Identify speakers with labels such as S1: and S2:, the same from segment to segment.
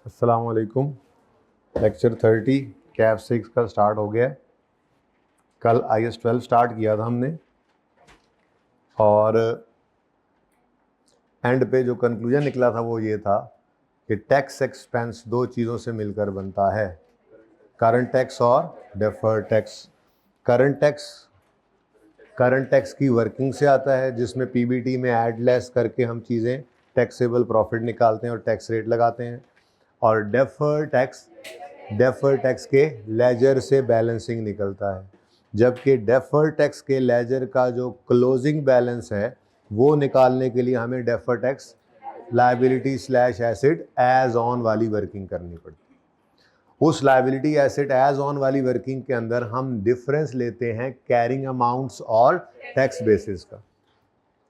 S1: अस्सलाम वालेकुम। लेक्चर 30 कैफ 6 का स्टार्ट हो गया है। कल IS 12 स्टार्ट किया था हमने और एंड पे जो कंक्लूजन निकला था वो ये था कि टैक्स एक्सपेंस दो चीज़ों से मिलकर बनता है, करंट टैक्स और डेफर्ड टैक्स। करंट टैक्स की वर्किंग से आता है, जिसमें PBT में ऐड लेस करके हम चीज़ें टैक्सेबल प्रॉफिट निकालते हैं और टैक्स रेट लगाते हैं। और डेफर्ड टैक्स के लेजर से बैलेंसिंग निकलता है, जबकि डेफर्ड टैक्स के लेजर का जो क्लोजिंग बैलेंस है वो निकालने के लिए हमें deferred tax liability slash asset as on वाली वर्किंग करनी पड़ती है। उस लायबिलिटी एसेट एज ऑन वाली वर्किंग के अंदर हम डिफरेंस लेते हैं कैरिंग अमाउंट्स और टैक्स बेसिस का,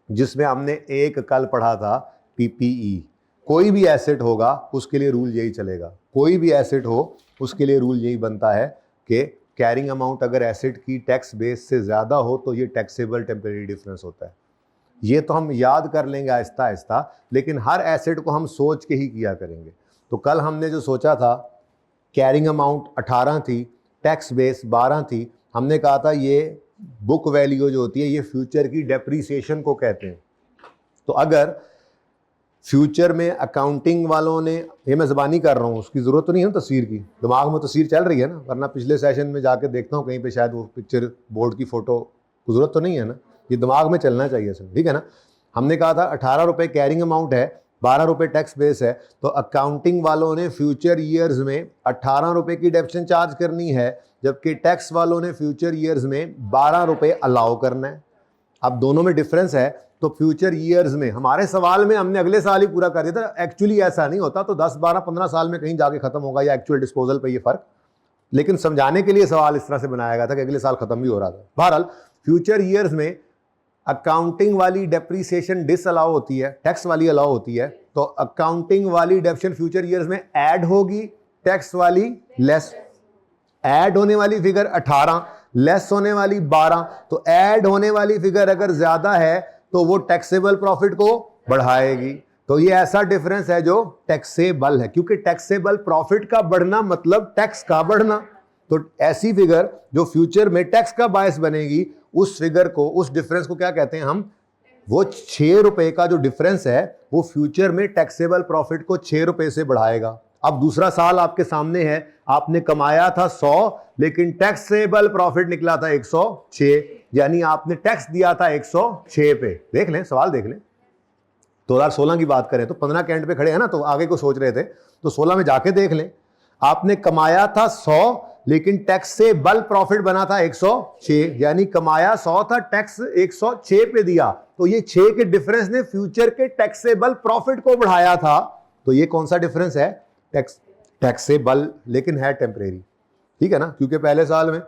S1: जिसमें हमने एक कल पढ़ा था PPE। कोई भी एसेट होगा उसके लिए रूल यही चलेगा, कोई भी एसेट हो उसके लिए रूल यही बनता है कि कैरिंग अमाउंट अगर एसेट की टैक्स बेस से ज़्यादा हो तो ये टैक्सेबल टेम्परेरी डिफरेंस होता है। ये तो हम याद कर लेंगे आहिस्ता आहिस्ता, लेकिन हर एसेट को हम सोच के ही किया करेंगे। तो कल हमने जो सोचा था, कैरिंग अमाउंट 18 थी, टैक्स बेस 12 थी। हमने कहा था ये बुक वैल्यू जो होती है ये फ्यूचर की डेप्रीसिएशन को कहते हैं। तो अगर फ्यूचर में अकाउंटिंग वालों ने, ये मैं ज़बानी कर रहा हूँ, उसकी ज़रूरत तो नहीं है तस्वीर की, दिमाग में तस्वीर चल रही है ना, वरना पिछले सेशन में जाके देखता हूँ कहीं पे शायद वो पिक्चर बोर्ड की फ़ोटो की ज़रूरत तो नहीं है ना, ये दिमाग में चलना चाहिए सर, ठीक है ना। हमने कहा था 18 रुपये कैरिंग अमाउंट है, 12 रुपये टैक्स बेस है, तो अकाउंटिंग वालों ने फ्यूचर ईयर्स में 18 रुपये की डेप्शन चार्ज करनी है, जबकि टैक्स वालों ने फ्यूचर ईयर्स में 12 रुपये अलाउ करना है। अब दोनों में डिफरेंस है, तो फ्यूचर ईयर्स में हमारे सवाल में हमने अगले साल ही पूरा कर दिया था। एक्चुअली ऐसा नहीं होता, तो 10, 12, 15 साल में कहीं जाके खत्म होगा या एक्चुअल डिस्पोजल पे ये फर्क, लेकिन समझाने के लिए सवाल इस तरह से बनाया गया था कि अगले साल खत्म भी हो रहा था। बहरहाल फ्यूचर ईयर्स में अकाउंटिंग वाली डेप्रीसिएशन डिस अलाउ होती है, टैक्स वाली अलाउ होती है, तो अकाउंटिंग वाली डेप्शन फ्यूचर ईयर्स में ऐड होगी, टैक्स वाली लेस। ऐड होने वाली फिगर 18, लेस होने वाली 12। तो ऐड होने वाली फिगर अगर ज्यादा है तो वो टैक्सेबल प्रॉफिट को बढ़ाएगी। तो ये ऐसा डिफरेंस है जो टैक्सेबल है, क्योंकि टैक्सेबल प्रॉफिट का बढ़ना मतलब टैक्स का बढ़ना। तो ऐसी फिगर जो फ्यूचर में टैक्स का बायस बनेगी, उस फिगर को, उस डिफरेंस को क्या कहते हैं हम, वो 6 रुपए का जो डिफरेंस है वो फ्यूचर में टैक्सेबल प्रॉफिट को 6 रुपए से बढ़ाएगा। अब दूसरा साल आपके सामने है, आपने कमाया था 100 लेकिन टैक्सेबल प्रॉफिट निकला था 106, यानी आपने टैक्स दिया था 106 पे। देख लें, सवाल देख लें, 2016 की बात करें तो 15 के एंड पे खड़े हैं ना, तो आगे को सोच रहे थे, तो 16 में जाके देख लें, आपने कमाया था 100 लेकिन टैक्सेबल प्रॉफिट बना था 106, यानी कमाया 100 था, टैक्स 106 पे दिया, तो ये 6 के डिफरेंस ने फ्यूचर के टैक्सेबल प्रॉफिट को बढ़ाया था। तो ये कौन सा डिफरेंस है, टैक्सेबल, लेकिन है टेम्परेरी, ठीक है ना, क्योंकि पहले साल में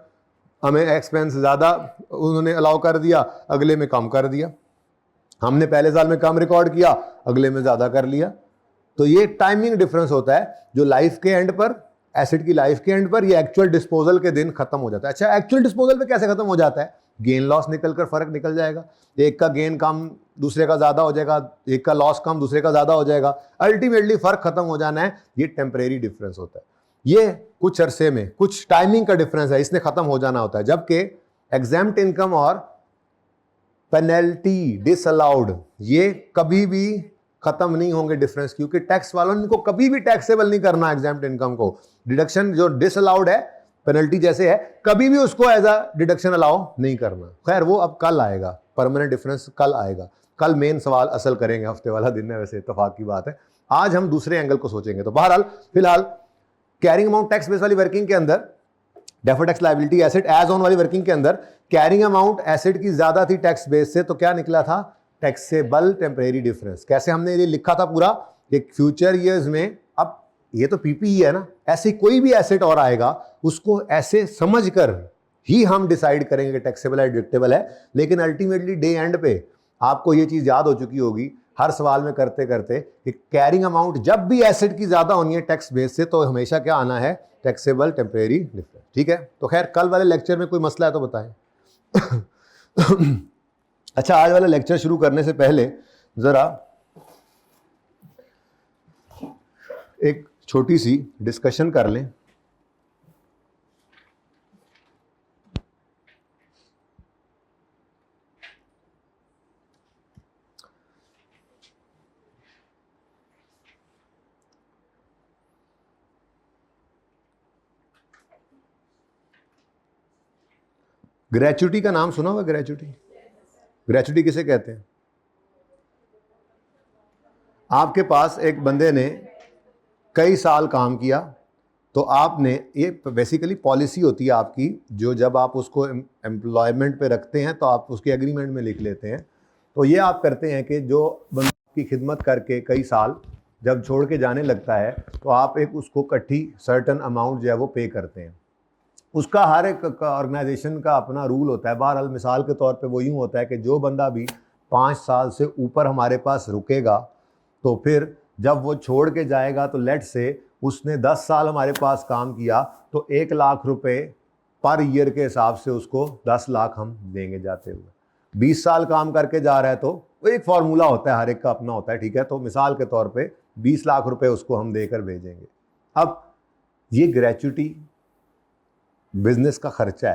S1: हमें एक्सपेंस ज्यादा उन्होंने अलाउ कर दिया, अगले में कम कर दिया। हमने पहले साल में कम रिकॉर्ड किया, अगले में ज्यादा कर लिया। तो ये टाइमिंग डिफरेंस होता है जो लाइफ के एंड पर, एसेट की लाइफ के एंड पर, ये एक्चुअल डिस्पोजल के दिन खत्म हो जाता है। अच्छा, एक्चुअल डिस्पोजल पे कैसे खत्म हो जाता है, गेन लॉस निकलकर फर्क निकल जाएगा, एक का गेन कम दूसरे का ज्यादा हो जाएगा, एक का लॉस कम दूसरे का ज्यादा हो जाएगा, अल्टीमेटली फर्क खत्म हो जाना है। ये टेम्परेरी डिफरेंस होता है, ये कुछ अरसे में, कुछ टाइमिंग का डिफरेंस है, इसने खत्म हो जाना होता है। जबकि एग्जेम्प्ट इनकम और पेनल्टी डिसअलाउड ये कभी भी खत्म नहीं होंगे डिफरेंस, क्योंकि टैक्स वालों ने इनको कभी भी टैक्सेबल नहीं करना एग्जेम्प्ट इनकम को। डिडक्शन जो डिसअलाउड है, पेनल्टी जैसे है, कभी भी उसको एज अ डिडक्शन अलाउ नहीं करना। खैर वो अब कल आएगा, परमानेंट डिफरेंस कल आएगा, कल मेन सवाल असल करेंगे, हफ्ते वाला दिन है, वैसे इत्तेफाक की बात है। आज हम दूसरे एंगल को सोचेंगे। तो बहरहाल फिलहाल कैरिंग अमाउंट टैक्स बेस वाली वर्किंग के अंदर, deferred tax liability asset as on वाली वर्किंग के अंदर कैरिंग अमाउंट एसेट की ज्यादा थी टैक्स बेस से, तो क्या निकला था, टैक्सेबल टेम्परेरी डिफरेंस। कैसे हमने ये लिखा था पूरा, एक फ्यूचर ईयर्स में, अब ये तो PPE है ना, ऐसे कोई भी एसेट और आएगा उसको ऐसे समझकर ही हम डिसाइड करेंगे कि टैक्सेबल है डिडक्टेबल है। लेकिन अल्टीमेटली डे एंड पे आपको ये चीज याद हो चुकी होगी हर सवाल में करते करते कि कैरिंग अमाउंट जब भी एसेट की ज्यादा होनी है टैक्स बेस से, तो हमेशा क्या आना है, टैक्सेबल टेम्परेरी डिफरेंस, ठीक है। तो खैर कल वाले लेक्चर में कोई मसला है तो बताएं। अच्छा, आज वाला लेक्चर शुरू करने से पहले जरा एक छोटी सी डिस्कशन कर लें। ग्रेच्युटी का नाम सुना हुआ? ग्रेच्युटी, ग्रेच्युटी किसे कहते हैं? आपके पास एक बंदे ने कई साल काम किया, तो आपने, ये बेसिकली पॉलिसी होती है आपकी, जो जब आप उसको एम्प्लॉयमेंट पे रखते हैं तो आप उसके एग्रीमेंट में लिख लेते हैं। तो ये आप करते हैं कि जो बंदा की खिदमत करके कई साल जब छोड़ के जाने लगता है तो आप एक उसको इकट्ठी सर्टन अमाउंट जो है वो पे करते हैं। उसका हर एक ऑर्गेनाइजेशन का अपना रूल होता है। बहरहाल मिसाल के तौर पे वो यूँ होता है कि जो बंदा भी 5 साल से ऊपर हमारे पास रुकेगा, तो फिर जब वो छोड़ के जाएगा तो लेट से उसने 10 साल हमारे पास काम किया, तो 1 लाख रुपए पर ईयर के हिसाब से उसको 10 लाख हम देंगे जाते हुए। 20 साल काम करके जा रहा है तो वो एक फार्मूला होता है, हर एक का अपना होता है, ठीक है। तो मिसाल के तौर पे 20 लाख रुपए उसको हम देकर भेजेंगे। अब ये ग्रेच्युटी बिजनेस का खर्चा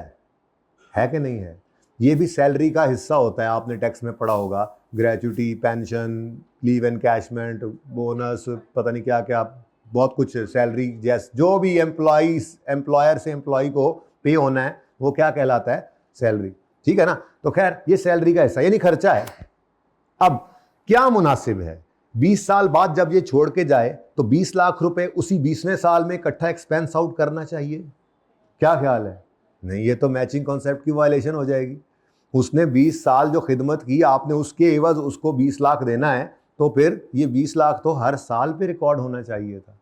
S1: है कि नहीं है? ये भी सैलरी का हिस्सा होता है, आपने टैक्स में पढ़ा होगा। Gratuity, pension, leave encashment, bonus, पता नहीं क्या क्या, बहुत कुछ सैलरी जैसे जो भी एम्प्लॉयर से एम्प्लॉय को पे होना है वो क्या कहलाता है? सैलरी, ठीक है ना। तो खैर ये सैलरी का हिस्सा यानी खर्चा है। अब क्या मुनासिब है 20 साल बाद जब ये छोड़ के जाए तो 20 लाख रुपए उसी 20वें साल में इकट्ठा एक्सपेंस आउट करना चाहिए? क्या ख्याल है? नहीं, ये तो मैचिंग कॉन्सेप्ट की वायलेशन हो जाएगी। उसने 20 साल जो खिदमत की, आपने उसके एवज उसको 20 लाख देना है, तो फिर ये 20 लाख तो हर साल पे रिकॉर्ड होना चाहिए था।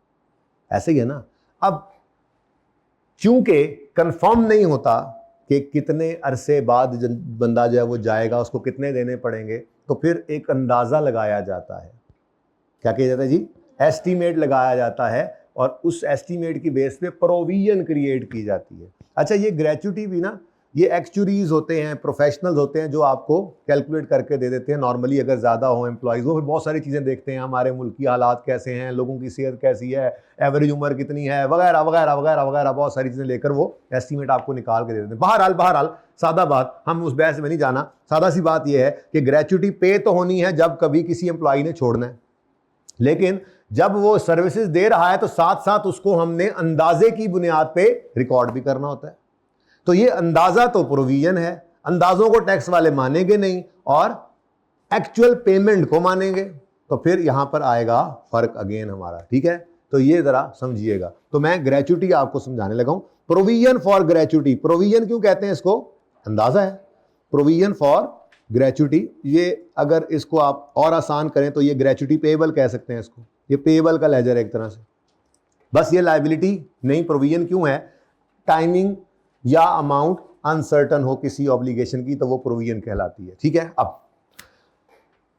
S1: ऐसे ही है ना। अब चूंकि कंफर्म नहीं होता कि कितने अरसे बाद बंदा जो है वो जाएगा, उसको कितने देने पड़ेंगे, तो फिर एक अंदाज़ा लगाया जाता है। क्या किया जाता है जी? एस्टीमेट लगाया जाता है, और उस एस्टीमेट की बेस पे प्रोविजन क्रिएट की जाती है। अच्छा, ये ग्रेच्युटी भी ना, ये एक्चुरीज होते हैं, प्रोफेशनल्स होते हैं जो आपको कैलकुलेट करके दे देते हैं। नॉर्मली अगर ज़्यादा हो एम्प्लॉइज़, वो फिर बहुत सारी चीज़ें देखते हैं, हमारे मुल्क की हालात कैसे हैं, लोगों की सेहत कैसी है, एवरेज उम्र कितनी है, वगैरह वगैरह वगैरह वगैरह, बहुत सारी चीज़ें लेकर वो एस्टीमेट आपको निकाल के दे देते हैं। बहरहाल सादा बात, हम उस बहस में नहीं जाना। सादा सी बात यह है कि ग्रेच्युटी पे तो होनी है जब कभी किसी एम्प्लॉई ने छोड़ना है, लेकिन जब वो सर्विसेज दे रहा है तो साथ साथ उसको हमने अंदाजे की बुनियाद पे रिकॉर्ड भी करना होता है। तो ये अंदाजा तो प्रोविजन है, अंदाजों को टैक्स वाले मानेंगे नहीं और एक्चुअल पेमेंट को मानेंगे। तो फिर यहां पर आएगा फर्क अगेन हमारा, ठीक है। तो ये जरा समझिएगा। तो मैं ग्रेच्युटी आपको समझाने लगा हूं। प्रोविजन फॉर ग्रेच्युटी, प्रोविजन क्यों कहते हैं इसको? अंदाजा है। प्रोविजन फॉर ग्रेच्युटी, ये अगर इसको आप और आसान करें तो ये ग्रेच्युटी पेएबल कह सकते हैं इसको। ये पेएबल का लेजर है एक तरह से। बस ये लायबिलिटी नहीं, प्रोविजन क्यों है? टाइमिंग या अमाउंट अनसर्टन हो किसी ऑब्लिगेशन की तो वो प्रोविजन कहलाती है, ठीक है। अब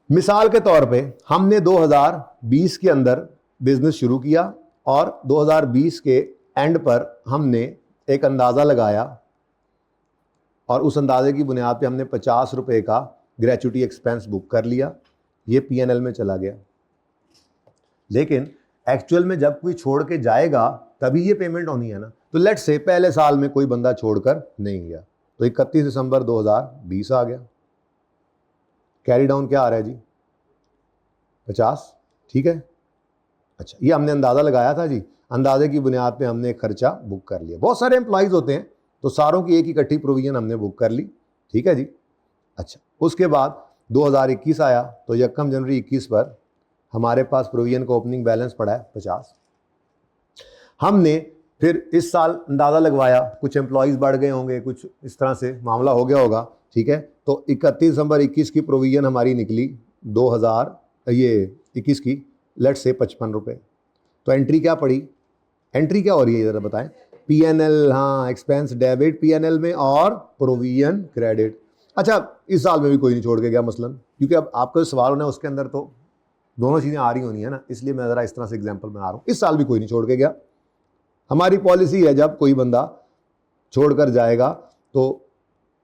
S1: मिसाल के तौर पे हमने 2020 के अंदर बिजनेस शुरू किया और 2020 के एंड पर हमने एक अंदाज़ा लगाया और उस अंदाजे की बुनियाद पे हमने 50 रुपए का ग्रेच्युटी एक्सपेंस बुक कर लिया। ये पीएनएल में चला गया। लेकिन एक्चुअल में जब कोई छोड़ के जाएगा तभी ये पेमेंट होनी है ना। तो लेट्स से पहले साल में कोई बंदा छोड़कर नहीं गया, तो 31 दिसंबर 2020 आ गया। कैरी डाउन क्या आ रहा है जी? 50, ठीक है। अच्छा, ये हमने अंदाज़ा लगाया था जी, अंदाजे की बुनियाद पे हमने एक खर्चा बुक कर लिया। बहुत सारे एम्प्लॉइज़ होते हैं तो सारों की एक इकट्ठी प्रोविजन हमने बुक कर ली, ठीक है जी। अच्छा, उसके बाद 2021 आया तो 1 जनवरी 21 पर हमारे पास प्रोविजन का ओपनिंग बैलेंस पड़ा है 50। हमने फिर इस साल अंदाज़ा लगवाया, कुछ एम्प्लॉइज़ बढ़ गए होंगे, कुछ इस तरह से मामला हो गया होगा, ठीक है। तो 31 दिसंबर 21 की प्रोविजन हमारी निकली 2021 की, लेट्स से 55 रुपये। तो एंट्री क्या पड़ी? एंट्री क्या हो रही है ज़रा बताएं? पीएनएल, हाँ, एक्सपेंस डेबिट पीएनएल में और प्रोविजन क्रेडिट। अच्छा, इस साल में भी कोई नहीं छोड़ के गया मसलन, क्योंकि अब आपका जो सवाल होना है उसके अंदर तो दोनों चीज़ें आ रही होनी है ना, इसलिए मैं ज़रा इस तरह से एग्जांपल बना रहा हूँ। इस साल भी कोई नहीं छोड़ के गया। हमारी पॉलिसी है जब कोई बंदा छोड़कर जाएगा तो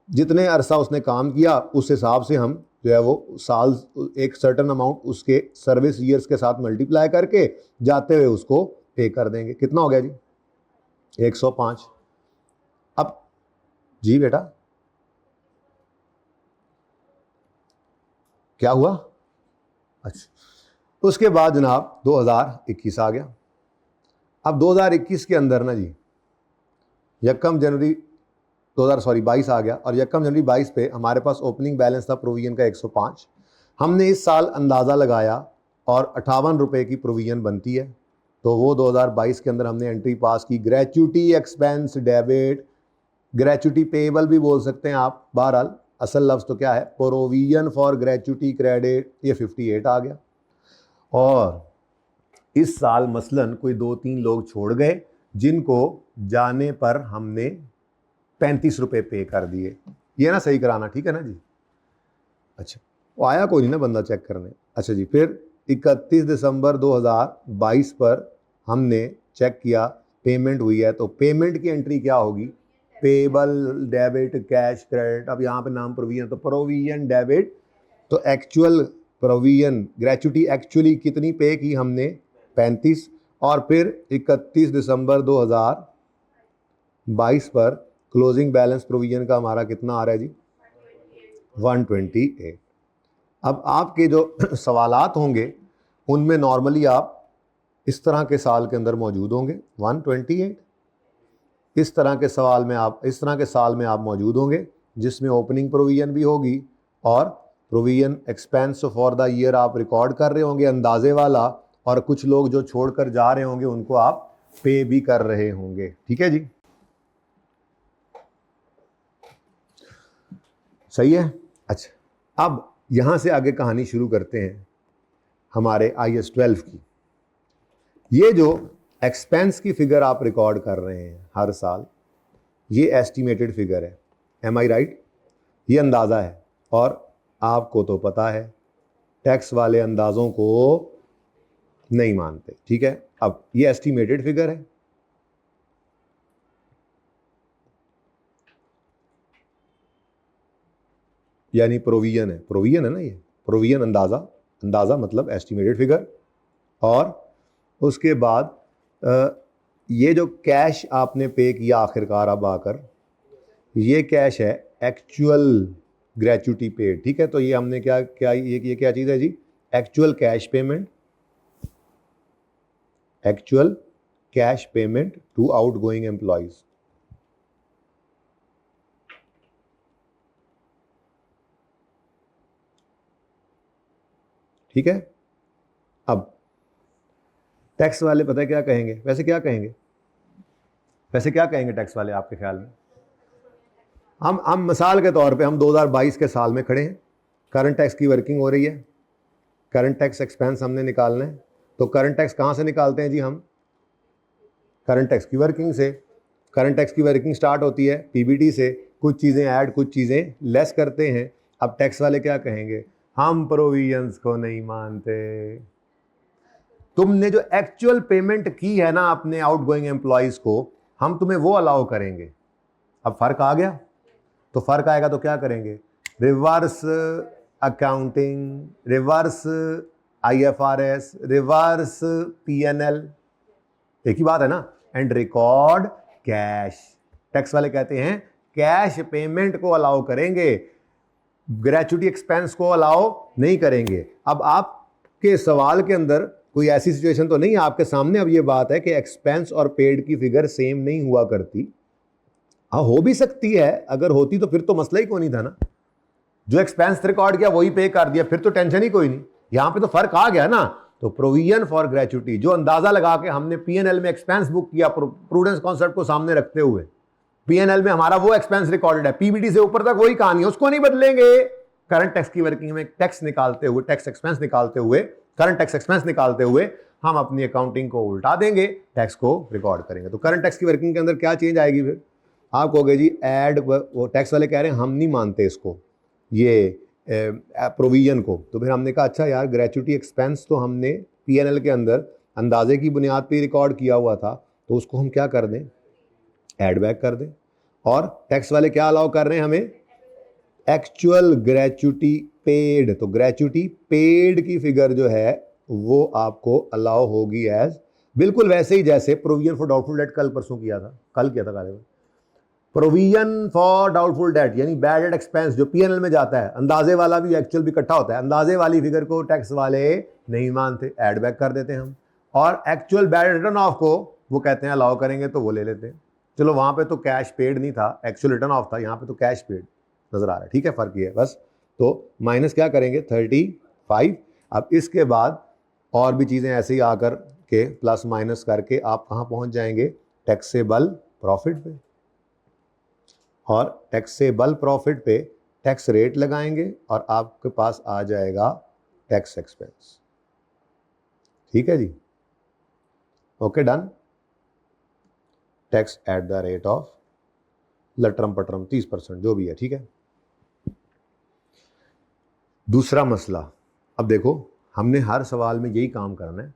S1: जितने अरसा उसने काम किया उस हिसाब से हम जो है वो साल एक सर्टन अमाउंट उसके सर्विस ईयर्स के साथ मल्टीप्लाई करके जाते हुए उसको पे कर देंगे। कितना हो गया जी? 105। अब जी बेटा क्या हुआ? अच्छा, उसके बाद जनाब 2021 आ गया। अब 2021 के अंदर ना जी यकम जनवरी 22 आ गया और यकम जनवरी 22 पे हमारे पास ओपनिंग बैलेंस था प्रोविजन का 105। हमने इस साल अंदाज़ा लगाया और 58 रुपये की प्रोविजन बनती है, तो वो 2022 के अंदर हमने एंट्री पास की। Gratuity expense debit, gratuity payable भी बोल सकते हैं आप, बहरहाल असल लफ्ज़ तो क्या है, प्रोविजन फॉर ग्रेचुटी क्रेडिट, ये 58 आ गया। और इस साल मसलन कोई 2-3 लोग छोड़ गए जिनको जाने पर हमने 35 रुपये पे कर दिए। ये ना सही कराना, ठीक है ना जी? अच्छा, वो आया कोई नहीं ना बंदा चेक करने। अच्छा जी, फिर 31 दिसंबर 2022 पर हमने चेक किया पेमेंट हुई है, तो पेमेंट की एंट्री क्या होगी? Payable debit cash credit. अब यहाँ पे नाम प्रोविजन, तो प्रोविजन डेबिट, तो एक्चुअल प्रोविजन ग्रेचुटी एक्चुअली कितनी पे की हमने? 35। और फिर 31 दिसंबर 2022 पर क्लोजिंग बैलेंस प्रोविजन का हमारा कितना आ रहा है जी? 128। अब आपके जो सवालात होंगे उनमें नॉर्मली आप इस तरह के साल के अंदर मौजूद होंगे, 128। इस तरह के साल में आप मौजूद होंगे जिसमें ओपनिंग प्रोविजन भी होगी और provision expense for the year आप रिकॉर्ड कर रहे होंगे अंदाजे वाला, और कुछ लोग जो छोड़कर जा रहे होंगे उनको आप पे भी कर रहे होंगे। ठीक है जी, सही है। अच्छा, अब यहां से आगे कहानी शुरू करते हैं हमारे IAS 12 की। ये जो एक्सपेंस की फिगर आप रिकॉर्ड कर रहे हैं हर साल, ये एस्टिमेटेड फिगर है, एम आई राइट? ये अंदाज़ा है और आपको तो पता है टैक्स वाले अंदाज़ों को नहीं मानते, ठीक है? अब ये एस्टिमेटेड फिगर है, यानी प्रोविजन है ना, ये प्रोविजन अंदाज़ा मतलब एस्टिमेटेड फिगर। और उसके बाद ये जो कैश आपने पे किया आखिरकार अब आकर, ये कैश है एक्चुअल ग्रेचुटी पेड, ठीक है? तो ये हमने क्या ये क्या चीज़ है जी? Actual cash payment, actual cash payment to outgoing employees. ठीक है? अब टैक्स वाले पता है क्या कहेंगे? वैसे क्या कहेंगे टैक्स वाले आपके ख्याल में? हम मिसाल के तौर पे हम 2022 के साल में खड़े हैं, करंट टैक्स की वर्किंग हो रही है, करंट टैक्स एक्सपेंस हमने निकालना है। तो करंट टैक्स कहाँ से निकालते हैं जी? हम करंट टैक्स की वर्किंग से। करंट टैक्स की वर्किंग स्टार्ट होती है पीबीटी से, कुछ चीज़ें ऐड कुछ चीज़ें लेस करते हैं। अब टैक्स वाले क्या कहेंगे? हम प्रोविजंस को नहीं मानते, तुमने जो एक्चुअल पेमेंट की है ना अपने आउटगोइंग एम्प्लॉयज को, हम तुम्हें वो अलाउ करेंगे। अब फर्क आ गया, तो फर्क आएगा तो क्या करेंगे? Reverse accounting, reverse IFRS, reverse PNL, एक ही बात है ना, एंड रिकॉर्ड कैश। टैक्स वाले कहते हैं कैश पेमेंट को अलाउ करेंगे, ग्रेचुटी एक्सपेंस को अलाउ नहीं करेंगे। अब आपके सवाल के अंदर कोई ऐसी सिचुएशन तो नहीं है आपके सामने अब ये बात है कि एक्सपेंस और पेड की फिगर सेम नहीं हुआ करती? हाँ, हो भी सकती है, अगर होती तो फिर तो मसला ही कोई नहीं था ना, जो एक्सपेंस रिकॉर्ड किया वही पे कर दिया, फिर तो टेंशन ही कोई नहीं। यहां पे तो फर्क आ गया ना। तो प्रोविजन फॉर ग्रेचुटी, जो अंदाजा लगा के हमने PNL में एक्सपेंस बुक किया प्रूडेंस कॉन्सेप्ट को सामने रखते हुए, PNL में हमारा वो एक्सपेंस रिकॉर्डेड है, पीबीटी से ऊपर तक वही कहानी है, उसको नहीं बदलेंगे। करंट टैक्स की वर्किंग में टैक्स निकालते हुए, टैक्स एक्सपेंस निकालते हुए, करंट टैक्स एक्सपेंस निकालते हुए हम अपनी अकाउंटिंग को उल्टा देंगे, टैक्स को रिकॉर्ड करेंगे। तो करंट टैक्स की वर्किंग के अंदर क्या चेंज आएगी? फिर आप कहोगे जी ऐड, वो टैक्स वाले कह रहे हैं हम नहीं मानते इसको, ये प्रोविजन को। तो फिर हमने कहा अच्छा यार, ग्रेचुटी एक्सपेंस तो हमने PNL के अंदर अंदाजे की बुनियाद पर रिकॉर्ड किया हुआ था, तो उसको हम क्या कर दें? ऐड बैक कर दें। और टैक्स वाले क्या अलाउ कर रहे हैं हमें? Actual gratuity paid. तो ग्रेचुटी पेड की फिगर जो है वो आपको अलाउ होगी एज बिल्कुल वैसे ही जैसे प्रोविजन फॉर डाउटफुल डेट कल परसों किया था, कल किया था काले। प्रोविजन फॉर डाउटफुल डेट यानी बैड डेट एक्सपेंस जो पीएनएल में जाता है, अंदाजे वाला भी एक्चुअल भी इकट्ठा होता है, अंदाजे वाली फिगर को टैक्स वाले नहीं मानते, ऐड बैक कर देते हैं हम, और एक्चुअल बैड रिटर्न ऑफ को वो कहते हैं अलाउ करेंगे तो वो ले लेते हैं। चलो वहां पे तो कैश पेड नहीं था, एक्चुअल रिटर्न ऑफ था, यहाँ पे तो कैश पेड नजर आ रहा है, ठीक है, फर्क ये है बस। तो माइनस क्या करेंगे 35। अब इसके बाद और भी चीजें ऐसे ही आकर के प्लस माइनस करके आप कहाँ पहुंच जाएंगे, टैक्सेबल प्रॉफिट पे, और टैक्सेबल प्रॉफिट पे टैक्स रेट लगाएंगे और आपके पास आ जाएगा टैक्स एक्सपेंस। ठीक है जी, okay done. Tax at the rate of लटरम पटरम 30% जो भी है, ठीक है। दूसरा मसला, अब देखो हमने हर सवाल में यही काम करना है।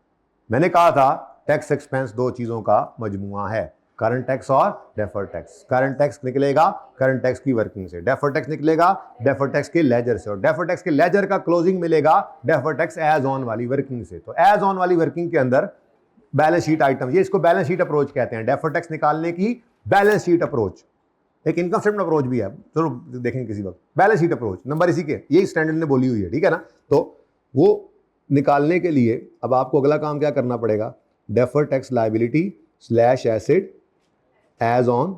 S1: मैंने कहा था टैक्स एक्सपेंस दो चीजों का मजमुआ है, करंट टैक्स और डेफर्ड टैक्स। करंट टैक्स निकलेगा करंट टैक्स की वर्किंग से, डेफर्ड टैक्स निकलेगा डेफर्ड टैक्स के लेजर से, और डेफर्ड टैक्स के लेजर का क्लोजिंग मिलेगा डेफर्ड टैक्स एज ऑन वाली वर्किंग से। तो एज ऑन वाली वर्किंग के अंदर बैलेंस शीट आइटम, ये इसको बैलेंस शीट अप्रोच कहते हैं, डेफर्ड टैक्स निकालने की बैलेंस शीट अप्रोच। एक इनकम स्टेटमेंट अप्रोच भी है, चलो देखेंगे किसी वक्त। बैलेंस शीट अप्रोच नंबर इसी के, यही स्टैंडर्ड ने बोली हुई है, ठीक है ना। तो वो निकालने के लिए अब आपको अगला काम क्या करना पड़ेगा, deferred tax liability slash asset as on.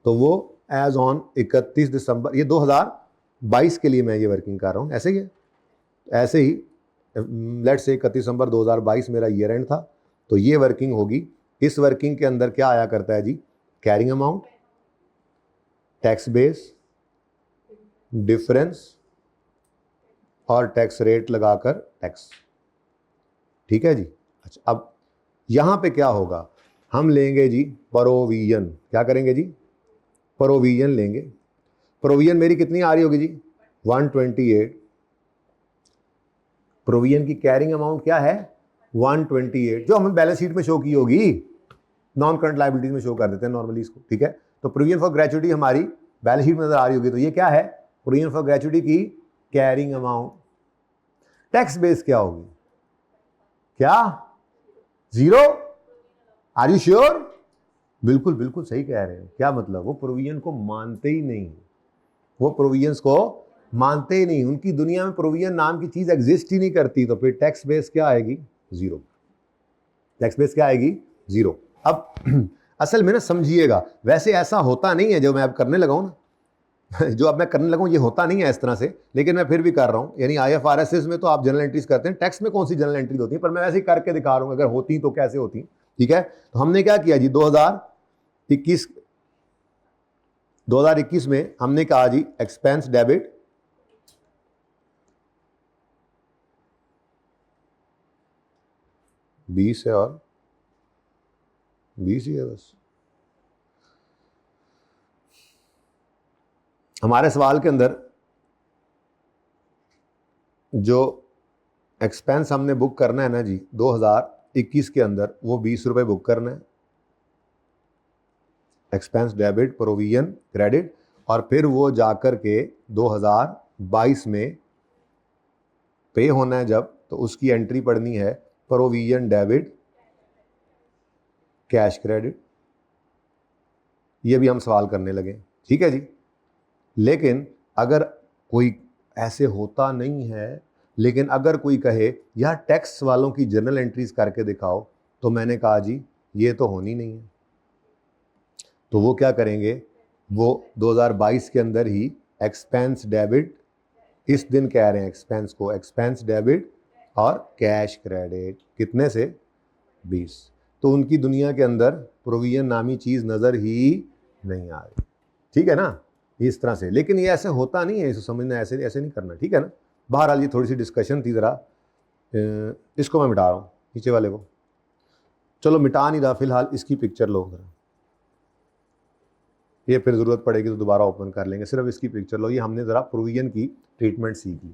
S1: तो वो एज ऑन 31 दिसंबर, ये 2022 के लिए मैं ये वर्किंग कर रहा हूँ, ऐसे ही है, ऐसे ही लेट्स से 31 दिसंबर 2022 मेरा ईयर एंड था, तो ये वर्किंग होगी। इस वर्किंग के अंदर क्या आया करता है जी, carrying amount, tax base, difference और टैक्स रेट लगाकर टैक्स, ठीक है जी। अच्छा, अब यहां पे क्या होगा, हम लेंगे जी प्रोविजन, क्या करेंगे जी, प्रोविजन लेंगे। प्रोविजन मेरी कितनी आ रही होगी जी 128, प्रोविजन की कैरिंग अमाउंट क्या है 128, जो हमें बैलेंस शीट में शो की होगी, नॉन करंट लायबिलिटीज में शो कर देते हैं नॉर्मली इसको, ठीक है। तो प्रोविजन फॉर ग्रेच्युटी हमारी बैलेंस शीट में नजर आ रही होगी, तो ये क्या है, प्रोविजन फॉर ग्रेच्युटी की कैरिंग अमाउंट। टैक्स बेस क्या होगी, क्या 0, आर यू श्योर, बिल्कुल बिल्कुल सही कह रहे हैं। क्या मतलब, वो प्रोविजन को मानते ही नहीं, वो प्रोविजंस को मानते ही नहीं, उनकी दुनिया में प्रोविजन नाम की चीज एग्जिस्ट ही नहीं करती। तो फिर टैक्स बेस क्या आएगी 0, टैक्स बेस क्या आएगी 0। अब असल में ना समझिएगा, वैसे ऐसा होता नहीं है जो मैं अब करने लगा हूं ना जो अब मैं करने लगा हूं ये होता नहीं है इस तरह से, लेकिन मैं फिर भी कर रहा हूं। यानी IFRS में तो आप जनरल एंट्रीज करते हैं, टैक्स में कौन सी जनरल एंट्रीज होती है, पर मैं वैसे ही करके दिखा रहा हूं, अगर होती तो कैसे होती, ठीक है। तो हमने क्या किया जी 2021 में हमने कहा जी एक्सपेंस डेबिट बीस है और 20 ही है बस। हमारे सवाल के अंदर जो एक्सपेंस हमने बुक करना है ना जी 2021 के अंदर, वो 20 रुपए बुक करना है, एक्सपेंस डेबिट प्रोविजन क्रेडिट, और फिर वो जाकर के 2022 में पे होना है जब, तो उसकी एंट्री पड़नी है प्रोविजन डेबिट कैश क्रेडिट। ये भी हम सवाल करने लगे, ठीक है जी। लेकिन अगर कोई ऐसे होता नहीं है, लेकिन अगर कोई कहे यार टैक्स वालों की जर्नल एंट्रीज करके दिखाओ, तो मैंने कहा जी ये तो होनी नहीं है। तो वो क्या करेंगे, वो 2022 के अंदर ही एक्सपेंस डेबिट, इस दिन कह रहे हैं एक्सपेंस को, एक्सपेंस डेबिट और कैश क्रेडिट कितने से 20। तो उनकी दुनिया के अंदर प्रोविजन नामी चीज नजर ही नहीं आ रही, ठीक है ना, इस तरह से। लेकिन ये ऐसे होता नहीं है, इसे समझना, ऐसे ऐसे नहीं करना, ठीक है ना। बहरहाल ये थोड़ी सी डिस्कशन थी, जरा इसको मैं मिटा रहा हूँ नीचे वाले को, चलो मिटा नहीं रहा फिलहाल, इसकी पिक्चर लो जरा, ये फिर जरूरत पड़ेगी तो दोबारा ओपन कर लेंगे, सिर्फ इसकी पिक्चर लो। ये हमने जरा प्रोविजन की ट्रीटमेंट सीख ली,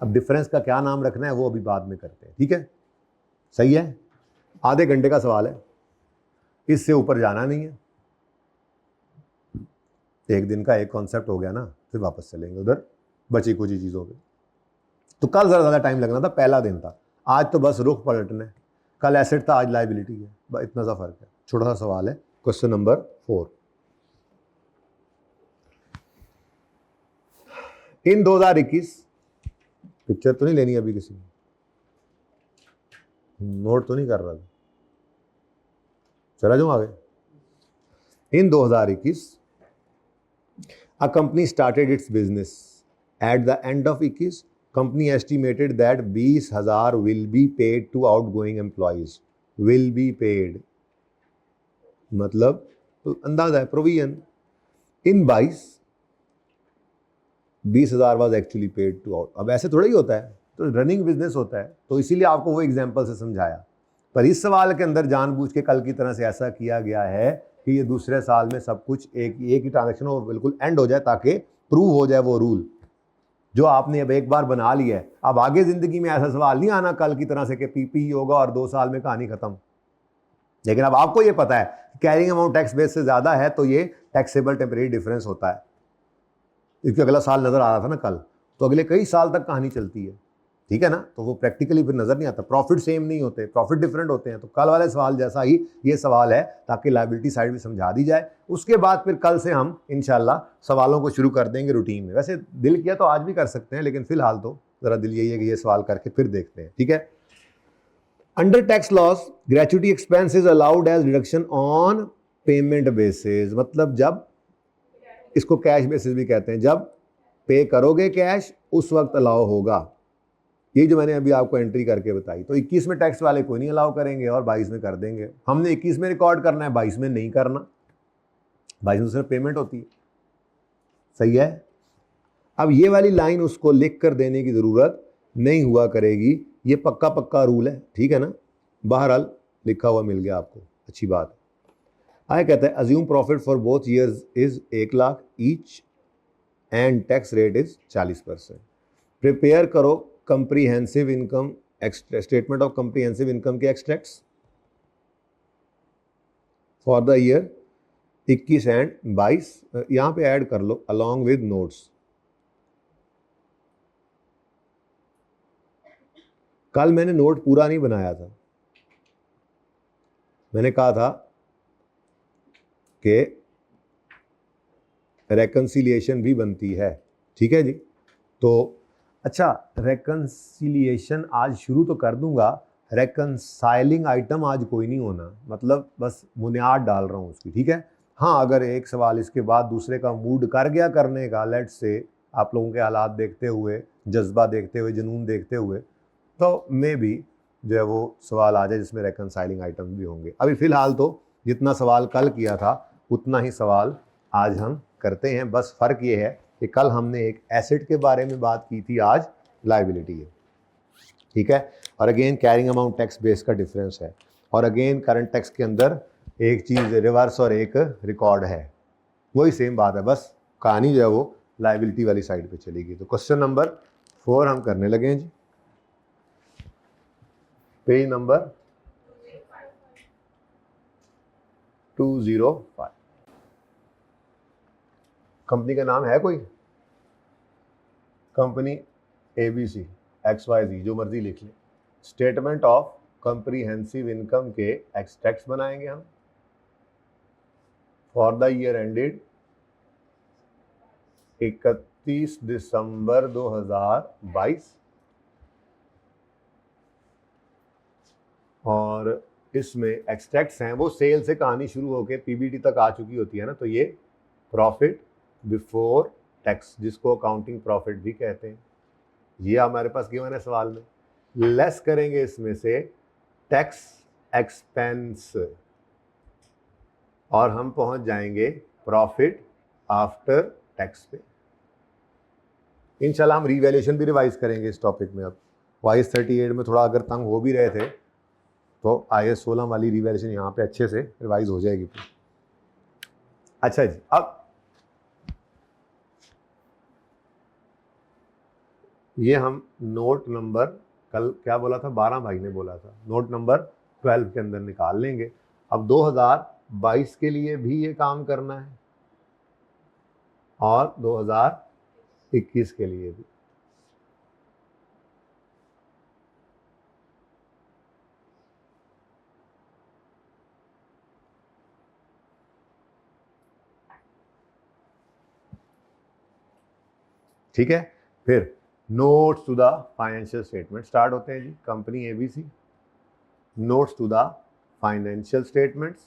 S1: अब डिफरेंस का क्या नाम रखना है वो अभी बाद में करते हैं, ठीक है, सही है। आधे घंटे का सवाल है, इससे ऊपर जाना नहीं है, एक दिन का एक कॉन्सेप्ट हो गया ना, फिर वापस चलेंगे उधर बची कुछ चीजों पे। तो कल जरा ज्यादा टाइम लगना था, पहला दिन था, आज तो बस रुख पलटना है, कल एसेट था आज लाइबिलिटी है, बस इतना सा फर्क है। छोटा सा सवाल है, क्वेश्चन नंबर 4। इन 2021, पिक्चर तो नहीं लेनी अभी किसी ने, नोट तो नहीं कर रहा था, चला जाऊं आगे। इन 2021 a company started its business. At the end of 21, company estimated that 20,000 will be paid to outgoing employees. Will be paid मतलब तो अंदाजा है, provision. In 20,000 was actually paid to out. अब ऐसे थोड़ा ही होता है, तो रनिंग बिजनेस होता है, तो इसीलिए आपको वो एग्जांपल से समझाया। पर इस सवाल के अंदर जानबूझ के कल की तरह से ऐसा किया गया है कि ये दूसरे साल में सब कुछ एक ही ट्रांजैक्शन हो, बिल्कुल एंड हो जाए, ताकि प्रूव हो जाए वो रूल जो आपने अब एक बार बना लिया है। अब आगे जिंदगी में ऐसा सवाल नहीं आना कल की तरह से कि पीपी होगा और 2 साल में कहानी खत्म। लेकिन अब आपको ये पता है कैरिंग अमाउंट टैक्स बेस से ज्यादा है तो ये टैक्सेबल टेम्परेरी डिफरेंस होता है। इसके अगला साल नजर आ रहा था ना कल, तो अगले कई साल तक कहानी चलती है, ठीक है ना। तो वो प्रैक्टिकली फिर नजर नहीं आता, प्रॉफिट सेम नहीं होते, प्रॉफिट डिफरेंट होते हैं। तो कल वाले सवाल जैसा ही ये सवाल है, ताकि लायबिलिटी साइड भी समझा दी जाए। उसके बाद फिर कल से हम इंशाल्लाह सवालों को शुरू कर देंगे रूटीन में। वैसे दिल किया तो आज भी कर सकते हैं, लेकिन फिलहाल तो जरा दिल यही है कि ये सवाल करके फिर देखते हैं, ठीक है। Under tax laws gratuity expense is allowed as deduction on payment basis. मतलब जब, इसको कैश बेसिस भी कहते हैं, जब पे करोगे कैश उस वक्त अलाउ होगा। ये जो मैंने अभी आपको एंट्री करके बताई। तो 21 में टैक्स वाले कोई नहीं अलाउ करेंगे और 22 में कर देंगे। हमने 21 में रिकॉर्ड करना है, 22 में नहीं करना। 22 में सिर्फ पेमेंट होती है, सही है। अब ये वाली लाइन उसको लिख कर देने की जरूरत नहीं हुआ करेगी, ये पक्का पक्का रूल है, ठीक है ना। बहरहाल लिखा हुआ मिल गया आपको, अच्छी बात है। आगे कहता है assume profit for both years is 1 lakh each and tax rate is 40%। Prepare करो comprehensive income statement of comprehensive income के extracts for the year 21 and 22, यहां पे ऐड कर लो अलॉन्ग विद नोट्स। कल मैंने नोट पूरा नहीं बनाया था, मैंने कहा था कि रेकंसिलिएशन भी बनती है, ठीक है जी। तो अच्छा, रेकंसिलिएशन आज शुरू तो कर दूंगा, रेकंसाइलिंग आइटम आज कोई नहीं होना, मतलब बस बुनियाद डाल रहा हूँ उसकी, ठीक है। हाँ, अगर एक सवाल इसके बाद दूसरे का मूड कर गया करने का, लेट्स से आप लोगों के हालात देखते हुए, जज्बा देखते हुए, जुनून देखते हुए, तो मे भी जो है वो सवाल आ जाए जिसमें रेकंसाइलिंग आइटम भी होंगे। अभी फ़िलहाल तो जितना सवाल कल किया था उतना ही सवाल आज हम करते हैं। बस फ़र्क ये है कि कल हमने एक एसेट के बारे में बात की थी, आज लायबिलिटी है, ठीक है। और again carrying amount tax base का डिफरेंस है, और अगेन करंट टैक्स के अंदर एक चीज़ रिवर्स और एक रिकॉर्ड है, वही सेम बात है, बस कहानी जो है वो लायबिलिटी वाली साइड पे चलेगी। तो क्वेश्चन नंबर 4 हम करने लगे हैं जी, पेज नंबर 205। कंपनी का नाम है कोई, कंपनी ABC XYZ, जो मर्जी लिख ले। स्टेटमेंट ऑफ कंप्रीहेंसिव इनकम के एक्सट्रैक्ट्स बनाएंगे हम for the year ended 31 December 2022, और इसमें एक्सट्रैक्ट्स हैं वो सेल से कहानी शुरू होकर पीबीटी तक आ चुकी होती है ना। तो ये प्रॉफिट बिफोर टैक्स, जिसको अकाउंटिंग प्रॉफिट भी कहते हैं, ये हमारे पास गिवन है सवाल में। लेस करेंगे इसमें से टैक्स एक्सपेंस और हम पहुंच जाएंगे प्रॉफिट आफ्टर टैक्स पे। इंशाल्लाह हम रिवैल्यूएशन भी रिवाइज करेंगे इस टॉपिक में। अब वाइस 38 में थोड़ा अगर तंग हो भी रहे थे तो IAS 16 वाली रिवैल्यूएशन यहाँ पे अच्छे से रिवाइज हो जाएगी। अच्छा जी, अब ये हम नोट नंबर, कल क्या बोला था, 12 भाई ने बोला था, नोट नंबर 12 के अंदर निकाल लेंगे। अब 2022 के लिए भी ये काम करना है और 2021 के लिए भी। ठीक है। फिर notes to the financial statement start होते हैं जी। Company ABC, notes to the financial statements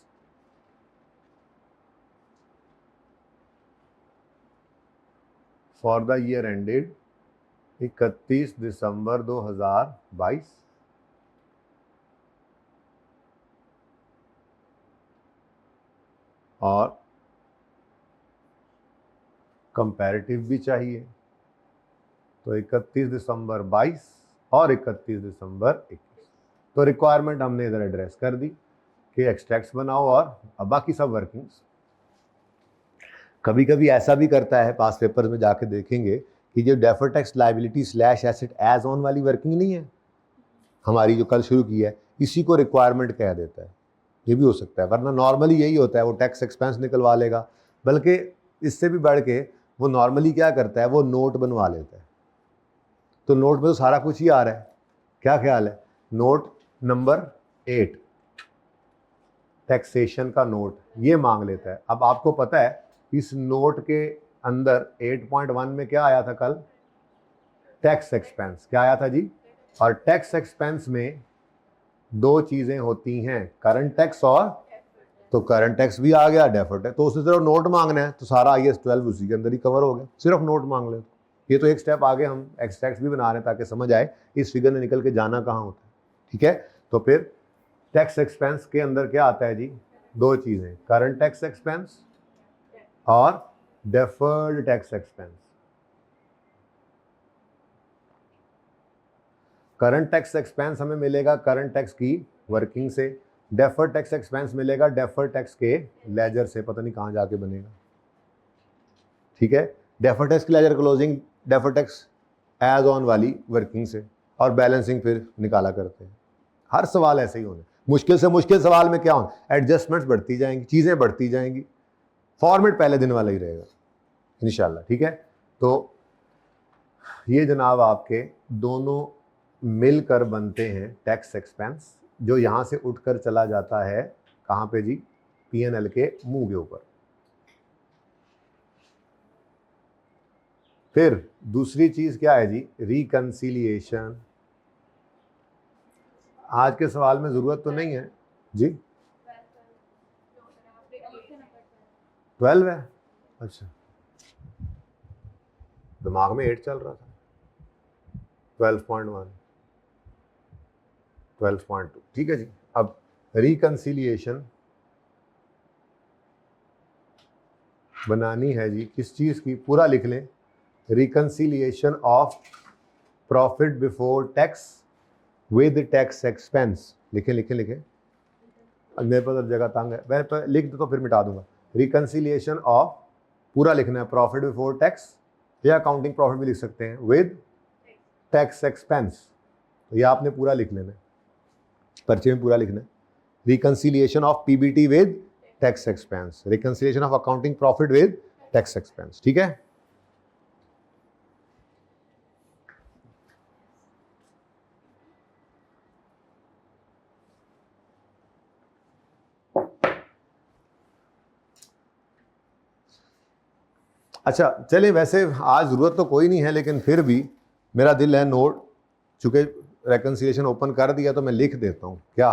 S1: for the year ended 31 December 2022 और कंपैरेटिव भी चाहिए, तो 31 दिसंबर 22 और 31 दिसंबर 21। तो रिक्वायरमेंट हमने इधर एड्रेस कर दी कि एक्सट्रैक्ट्स बनाओ और अब बाकी सब वर्किंग्स। कभी कभी ऐसा भी करता है, पास पेपर्स में जाके देखेंगे कि जो defer tax liability slash asset as on वाली वर्किंग नहीं है हमारी जो कल शुरू की है, इसी को रिक्वायरमेंट कह देता है। ये भी हो सकता है, वरना नॉर्मली यही होता है, वो टैक्स एक्सपेंस निकलवा लेगा। बल्कि इससे भी बढ़ के वो नॉर्मली क्या करता है, वो नोट बनवा लेता है। तो नोट में तो सारा कुछ ही आ रहा है। क्या ख्याल है, नोट नंबर 8 टैक्सेशन का नोट ये मांग लेता है। अब आपको पता है इस नोट के अंदर 8.1 में क्या आया था कल, टैक्स एक्सपेंस। क्या आया था जी, और टैक्स एक्सपेंस में दो चीजें होती हैं, करंट टैक्स और, तो करंट टैक्स भी आ गया, डेफर्ड टैक्स। तो उसने सिर्फ नोट मांगना है, तो सारा IAS 12 उसी के अंदर ही कवर हो गया, सिर्फ नोट मांग ले। ये तो एक स्टेप आगे हम एक्सट्रैक्ट्स भी बना रहे हैं ताकि समझ आए इस फिगर में निकल के जाना कहाँ होता है। ठीक है, तो फिर टैक्स एक्सपेंस के अंदर क्या आता है जी, दो चीजें, करंट टैक्स एक्सपेंस और deferred tax expense. Current tax expense हमें मिलेगा करंट टैक्स की वर्किंग से, डेफर्ड टैक्स एक्सपेंस मिलेगा डेफर्ड टैक्स के लेजर से, पता नहीं कहाँ जाके बनेगा। ठीक है, डेफर्ड टैक्स की ledger closing deferred tax as on वाली वर्किंग से, और बैलेंसिंग फिर निकाला करते हैं। हर सवाल ऐसे ही होने, मुश्किल से मुश्किल सवाल में क्या हो, एडजस्टमेंट्स बढ़ती जाएंगी, चीज़ें बढ़ती जाएंगी, फॉर्मेट पहले दिन वाला ही रहेगा इंशाल्लाह। ठीक है, तो ये जनाब आपके दोनों मिलकर बनते हैं टैक्स एक्सपेंस, जो यहाँ से उठकर चला जाता है कहाँ पे जी, P&L के मुंह के ऊपर। फिर दूसरी चीज क्या है जी, रिकंसिलिएशन। आज के सवाल में जरूरत तो नहीं है जी, 12 है, अच्छा दिमाग में 8 चल रहा था, 12.1 12.2। ठीक है जी, अब रिकंसिलिएशन बनानी है जी, किस चीज की, पूरा लिख लें, reconciliation of profit before tax with tax expense. लिखें लिखें लिखें, मेरे पास जगह तंग है, मैं लिख दो तो फिर मिटा दूंगा। रिकंसिलिएशन ऑफ, पूरा लिखना है, प्रॉफिट बिफोर टैक्स, या अकाउंटिंग प्रॉफिट भी लिख सकते हैं, विद टैक्स एक्सपेंस। तो ये आपने पूरा लिख लेना है, पर्चे में पूरा लिखना है, reconciliation of PBT with tax expense, reconciliation of accounting profit with tax expense. ठीक है, अच्छा चलिए, वैसे आज ज़रूरत तो कोई नहीं है, लेकिन फिर भी मेरा दिल है नोट, चूँकि रेकन्सिलिएशन ओपन कर दिया तो मैं लिख देता हूँ। क्या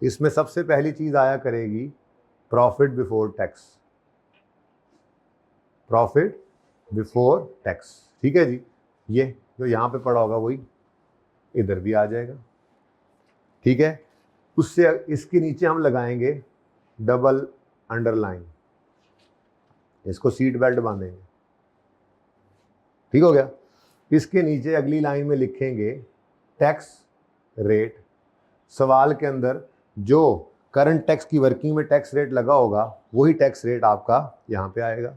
S1: इसमें सबसे पहली चीज़ आया करेगी, profit before tax, profit before tax. ठीक है जी, ये जो यहाँ पे पड़ा होगा वही इधर भी आ जाएगा। ठीक है, उससे इसके नीचे हम लगाएंगे डबल अंडरलाइन, इसको सीट बेल्ट बांधेंगे। ठीक हो गया, इसके नीचे अगली लाइन में लिखेंगे टैक्स रेट। सवाल के अंदर जो करंट टैक्स की वर्किंग में टैक्स रेट लगा होगा वही टैक्स रेट आपका यहाँ पे आएगा।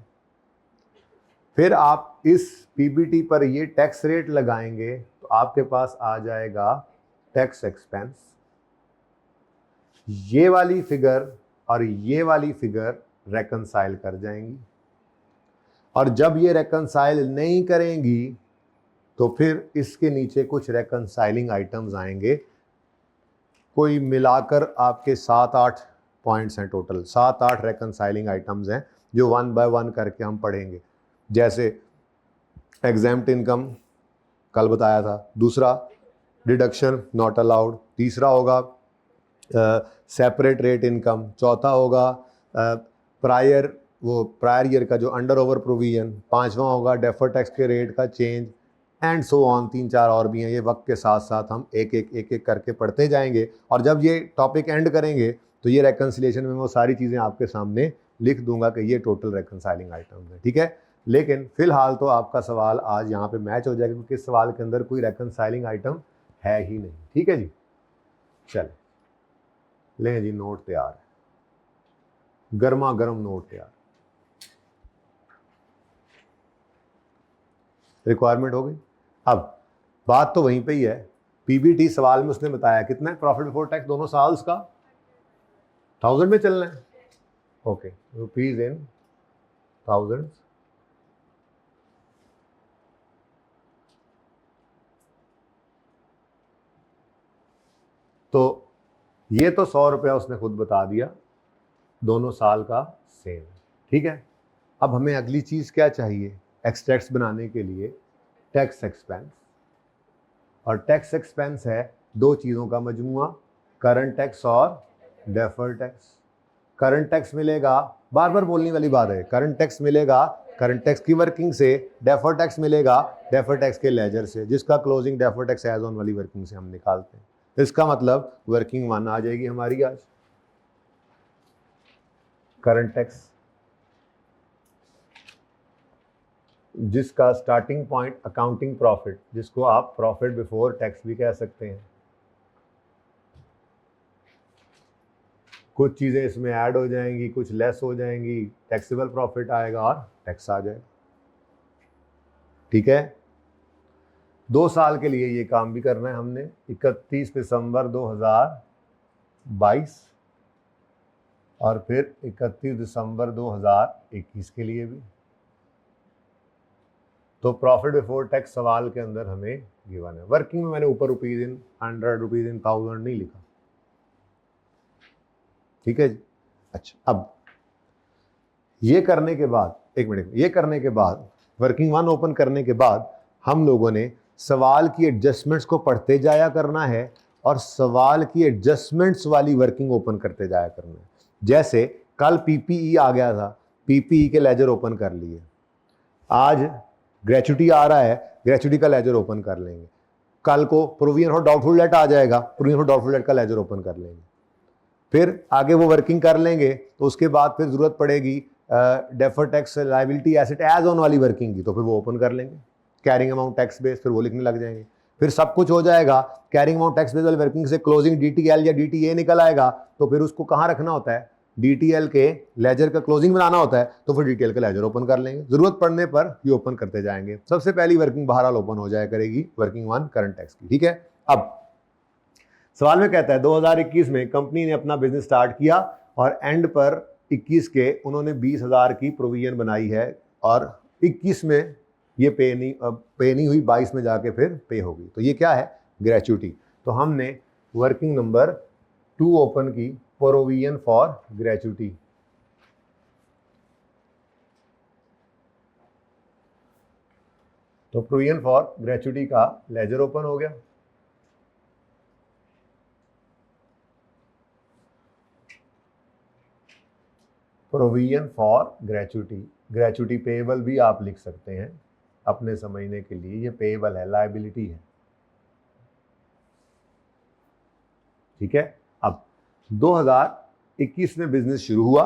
S1: फिर आप इस PBT पर ये टैक्स रेट लगाएंगे तो आपके पास आ जाएगा टैक्स एक्सपेंस। ये वाली फिगर और ये वाली फिगर रेकंसाइल कर जाएंगी, और जब ये रेकंसाइल नहीं करेंगी तो फिर इसके नीचे कुछ रेकंसाइलिंग आइटम्स आएंगे। कोई मिलाकर आपके 7-8 पॉइंट्स हैं, टोटल 7-8 रेकंसाइलिंग आइटम्स हैं जो 1 बाय 1 करके हम पढ़ेंगे। जैसे एग्जैम्प्ट इनकम कल बताया था, दूसरा डिडक्शन नॉट अलाउड, तीसरा होगा सेपरेट रेट इनकम, चौथा होगा प्रायर ईयर का जो अंडर ओवर प्रोविजन, पांचवा होगा डेफर टैक्स के रेट का चेंज, एंड सो ऑन। 3-4 और भी हैं, ये वक्त के साथ साथ हम एक एक करके पढ़ते जाएंगे, और जब ये टॉपिक एंड करेंगे तो ये रेकन्सिलिएशन में वो सारी चीज़ें आपके सामने लिख दूंगा कि ये टोटल रेकन्साइलिंग आइटम्स है, ठीक है। लेकिन फिलहाल तो आपका सवाल आज यहाँ पे मैच हो जाएगा, क्योंकि इस सवाल के अंदर कोई रेकन्साइलिंग आइटम है ही नहीं, ठीक है जी। चल लें जी, नोट तैयार है, गर्मा गर्म नोट तैयार। रिक्वायरमेंट हो गई। अब बात तो वहीं पे ही है, पीबीटी सवाल में उसने बताया कितना है प्रॉफिट बिफोर टैक्स दोनों साल्स का, 1000 में चलना है, ओके, रुपीज इन थाउजेंड्स। तो ये तो 100 रुपया उसने खुद बता दिया, दोनों साल का सेम, ठीक है। अब हमें अगली चीज क्या चाहिए एक्सट्रैक्ट्स बनाने के लिए, टैक्स एक्सपेंस, और टैक्स एक्सपेंस है दो चीज़ों का मजमुआ, करंट टैक्स और डेफर्ड टैक्स। करंट टैक्स मिलेगा, बार बार बोलने वाली बात है, करंट टैक्स मिलेगा करंट टैक्स की वर्किंग से, डेफर्ड टैक्स मिलेगा डेफर्ड टैक्स के लेजर से, जिसका closing deferred tax as on वाली वर्किंग से हम निकालते हैं। इसका मतलब वर्किंग 1 आ जाएगी हमारी आज, करंट टैक्स जिसका स्टार्टिंग पॉइंट अकाउंटिंग प्रॉफिट, जिसको आप प्रॉफिट बिफोर टैक्स भी कह सकते हैं। कुछ चीज़ें इसमें ऐड हो जाएंगी, कुछ लेस हो जाएंगी, टैक्सेबल प्रॉफिट आएगा और टैक्स आ जाएगा, ठीक है। 2 साल के लिए ये काम भी करना है हमने, 31 दिसंबर 2022 और फिर 31 दिसंबर 2021 के लिए भी। तो प्रॉफिट बिफोर टैक्स सवाल के अंदर हमें गिवन है। वर्किंग में मैंने ऊपर रुपीज इन 100, रुपीज इन 1000 नहीं लिखा, ठीक है जी। अच्छा, अब ये करने के बाद, एक मिनट, ये करने के बाद वर्किंग 1 ओपन करने के बाद हम लोगों ने सवाल की एडजस्टमेंट्स को पढ़ते जाया करना है, और सवाल की एडजस्टमेंट्स वाली वर्किंग ओपन करते जाया करना है। जैसे कल पीपीई आ गया था, पीपीई के लेजर ओपन कर लिए, आज ग्रेचुटी आ रहा है, ग्रेचुटी का लेजर ओपन कर लेंगे, कल को प्रोविजन फॉर डाउटफुल डेट आ जाएगा, प्रोविजन फॉर डाउटफुल डेट का लेजर ओपन कर लेंगे, फिर आगे वो वर्किंग कर लेंगे, तो उसके बाद फिर जरूरत पड़ेगी defer tax liability asset as on वाली वर्किंग की, तो फिर वो ओपन कर लेंगे, कैरिंग अमाउंट टैक्स बेस, फिर वो लिखने लग जाएंगे, फिर सब कुछ हो जाएगा, कैरिंग अमाउंट टैक्स बेस वाली वर्किंग से क्लोजिंग डीटीएल या डीटीए निकल आएगा, तो फिर उसको कहाँ रखना होता है, डीटीएल के लेजर का क्लोजिंग बनाना होता है, तो फिर डीटीएल का लेजर ओपन कर लेंगे, जरूरत पड़ने पर ये ओपन करते जाएंगे। सबसे पहली वर्किंग बहरहाल ओपन हो जाया करेगी, वर्किंग 1 करंट टैक्स की, ठीक है। अब सवाल में कहता है 2021 में कंपनी ने अपना बिजनेस स्टार्ट किया और एंड पर 21 के उन्होंने 20,000 की प्रोविजन बनाई है, और 21 में ये पे नहीं हुई, 22 में जाके फिर पे होगी, तो ये क्या है, ग्रेचुटी। तो हमने वर्किंग नंबर 2 ओपन की, प्रोविजन फॉर ग्रेचुटी। तो प्रोविजन फॉर ग्रेचुटी का लेजर ओपन हो गया, provision for gratuity, gratuity payable भी आप लिख सकते हैं अपने समझने के लिए, ये पेएबल है, लायबिलिटी है, ठीक है। अब 2021 में बिजनेस शुरू हुआ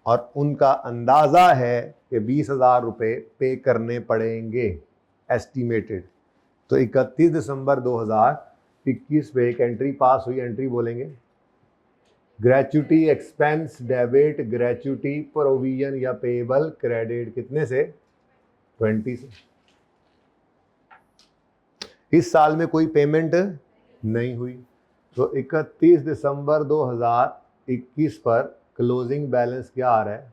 S1: और उनका अंदाजा है कि 20,000 रुपये पे करने पड़ेंगे एस्टिमेटेड, तो 31 दिसंबर 2021 पे एक एंट्री पास हुई, एंट्री बोलेंगे gratuity expense debit, gratuity provision या पेएबल क्रेडिट, कितने से, 20 से। इस साल में कोई पेमेंट नहीं हुई, तो 31 दिसंबर 2021 पर क्लोजिंग बैलेंस क्या आ रहा है,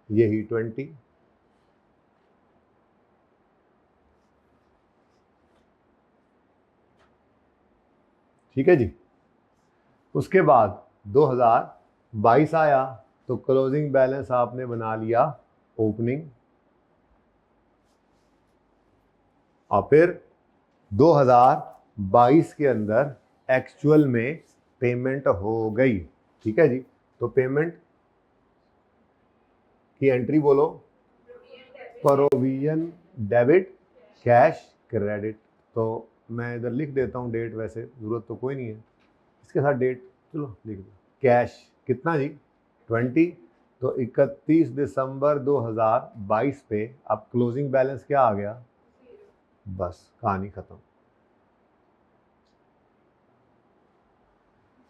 S1: यही 20, ठीक है जी। उसके बाद 2022 आया, तो क्लोजिंग बैलेंस आपने बना लिया ओपनिंग, और फिर 2022 के अंदर एक्चुअल में पेमेंट हो गई, ठीक है जी। तो पेमेंट की एंट्री बोलो, प्रोविजन डेबिट कैश क्रेडिट। तो मैं इधर लिख देता हूँ डेट, वैसे ज़रूरत तो कोई नहीं है, इसके साथ डेट चलो लिख दो। कैश कितना जी 20, तो 31 दिसंबर 2022 पे अब क्लोजिंग बैलेंस क्या आ गया, बस कहानी खत्म।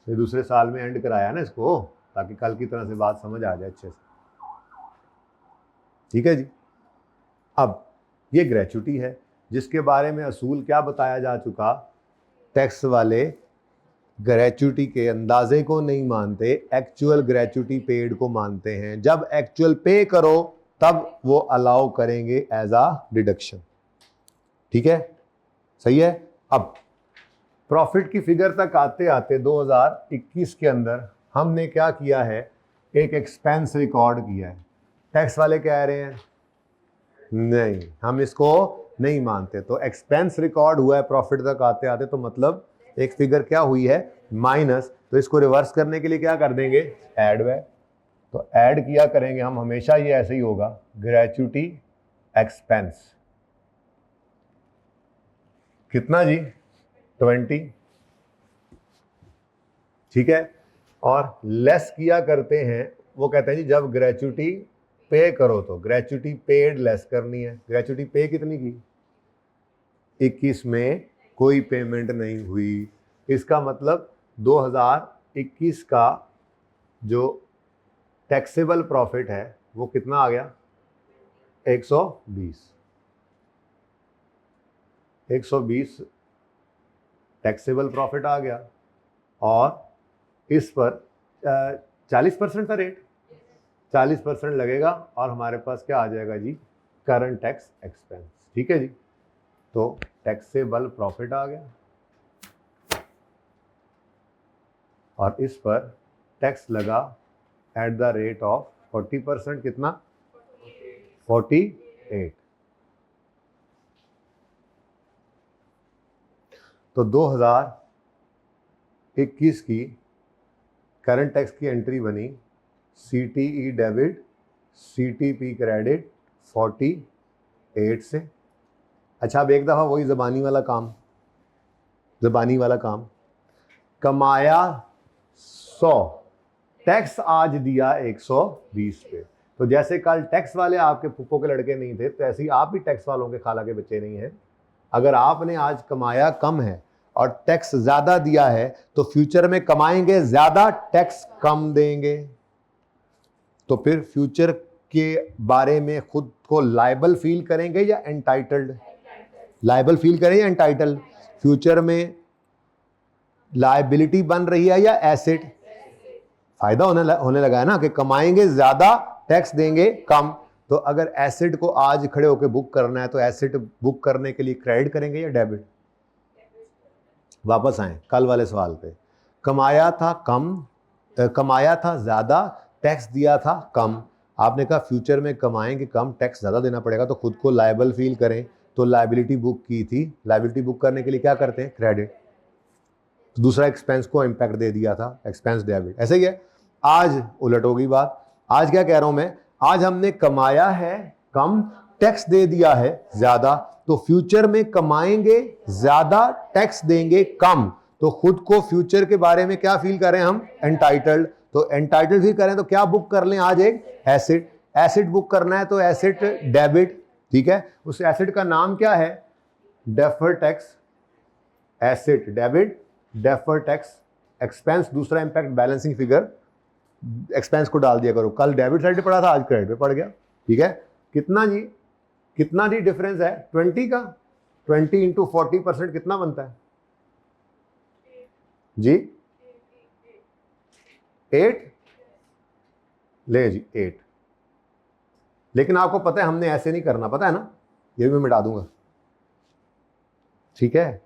S1: ये दूसरे साल में एंड कराया ना इसको, ताकि कल की तरह से बात समझ आ जाए अच्छे से, ठीक है जी। अब ये ग्रेच्युटी है जिसके बारे में असूल क्या बताया जा चुका, टैक्स वाले ग्रेच्युटी के अंदाजे को नहीं मानते, एक्चुअल ग्रेच्युटी पेड को मानते हैं। जब एक्चुअल पे करो तब वो अलाउ करेंगे एज आ डिडक्शन, ठीक है, सही है। अब प्रॉफिट की फिगर तक आते आते 2021 के अंदर हमने क्या किया है, एक एक्सपेंस रिकॉर्ड किया है। टैक्स वाले कह रहे हैं नहीं, हम इसको नहीं मानते, तो एक्सपेंस रिकॉर्ड हुआ है प्रॉफिट तक आते आते, तो मतलब एक फिगर क्या हुई है माइनस, तो इसको रिवर्स करने के लिए क्या कर देंगे, ऐड है। तो ऐड किया करेंगे हम, हमेशा ये ऐसे ही होगा, ग्रेच्युटी एक्सपेंस कितना जी 20, ठीक है। और लेस किया करते हैं, वो कहते हैं जी जब ग्रेच्युटी पे करो तो ग्रेच्युटी पेड लेस करनी है। ग्रेच्युटी पे कितनी की, 21 में कोई पेमेंट नहीं हुई, इसका मतलब 2021 का जो टैक्सेबल प्रॉफिट है वो कितना आ गया 120 टैक्सेबल प्रॉफिट आ गया, और इस पर 40% का रेट, 40% लगेगा, और हमारे पास क्या आ जाएगा जी, करंट टैक्स एक्सपेंस, ठीक है जी। तो टैक्सेबल प्रॉफिट आ गया, और इस पर टैक्स लगा एट द रेट ऑफ 40%, कितना 48। तो 2021 की करंट टैक्स की एंट्री बनी, CTE डेबिट CTP क्रेडिट 48 से। अच्छा, अब एक दफ़ा वही ज़बानी वाला काम, कमाया 100, टैक्स आज दिया 120 पे। तो जैसे कल टैक्स वाले आपके फूफो के लड़के नहीं थे, तो ऐसे ही आप भी टैक्स वालों के खाला के बच्चे नहीं हैं। अगर आपने आज कमाया कम है और टैक्स ज़्यादा दिया है, तो फ्यूचर में कमाएंगे ज़्यादा, टैक्स कम देंगे। तो फिर फ्यूचर के बारे में खुद को लायबल फील करेंगे या एंटाइटल्ड, लायबल फील करें या एंटाइटल्ड, फ्यूचर में लायबिलिटी बन रही है या एसेट, फायदा होने लगा है ना, कि कमाएंगे ज्यादा टैक्स देंगे कम। तो अगर एसेट को आज खड़े होकर बुक करना है, तो एसेट बुक करने के लिए क्रेडिट करेंगे या डेबिट। वापस आए कल वाले सवाल पे, कमाया था ज्यादा, टैक्स दिया था कम। आपने कहा फ्यूचर में कमाएंगे कम, टैक्स ज्यादा देना पड़ेगा, तो खुद को लायबल फील करें, तो लायबिलिटी बुक की थी। लायबिलिटी बुक करने के लिए क्या करते हैं, क्रेडिट। तो दूसरा एक्सपेंस को इंपैक्ट दे दिया था, एक्सपेंस डेबिट। ऐसे ही है, आज उलट होगी बात। आज क्या कह रहा हूं मैं, आज हमने कमाया है कम, टैक्स दे दिया है ज्यादा, तो फ्यूचर में कमाएंगे ज्यादा, टैक्स देंगे कम। तो खुद को फ्यूचर के बारे में क्या फील करें हम, एंटाइटल्ड। तो एंटाइटल्ड फील करें तो क्या बुक कर लें आज, एक एसेट। एसेट बुक करना है तो एसेट डेबिट, ठीक है। उस एसेट का नाम क्या है, deferred tax asset debit, deferred tax expense. दूसरा इंपैक्ट बैलेंसिंग फिगर, एक्सपेंस को डाल दिया करो। कल डेबिट साइड पे पड़ा था, आज क्रेडिट पे पड़ गया, ठीक है। कितना जी डिफरेंस है 20 का, 20 इंटू 40% कितना बनता है जी, 8 ले जी 8। लेकिन आपको पता है हमने ऐसे नहीं करना, पता है ना, ये भी मैं मिटा दूंगा, ठीक है।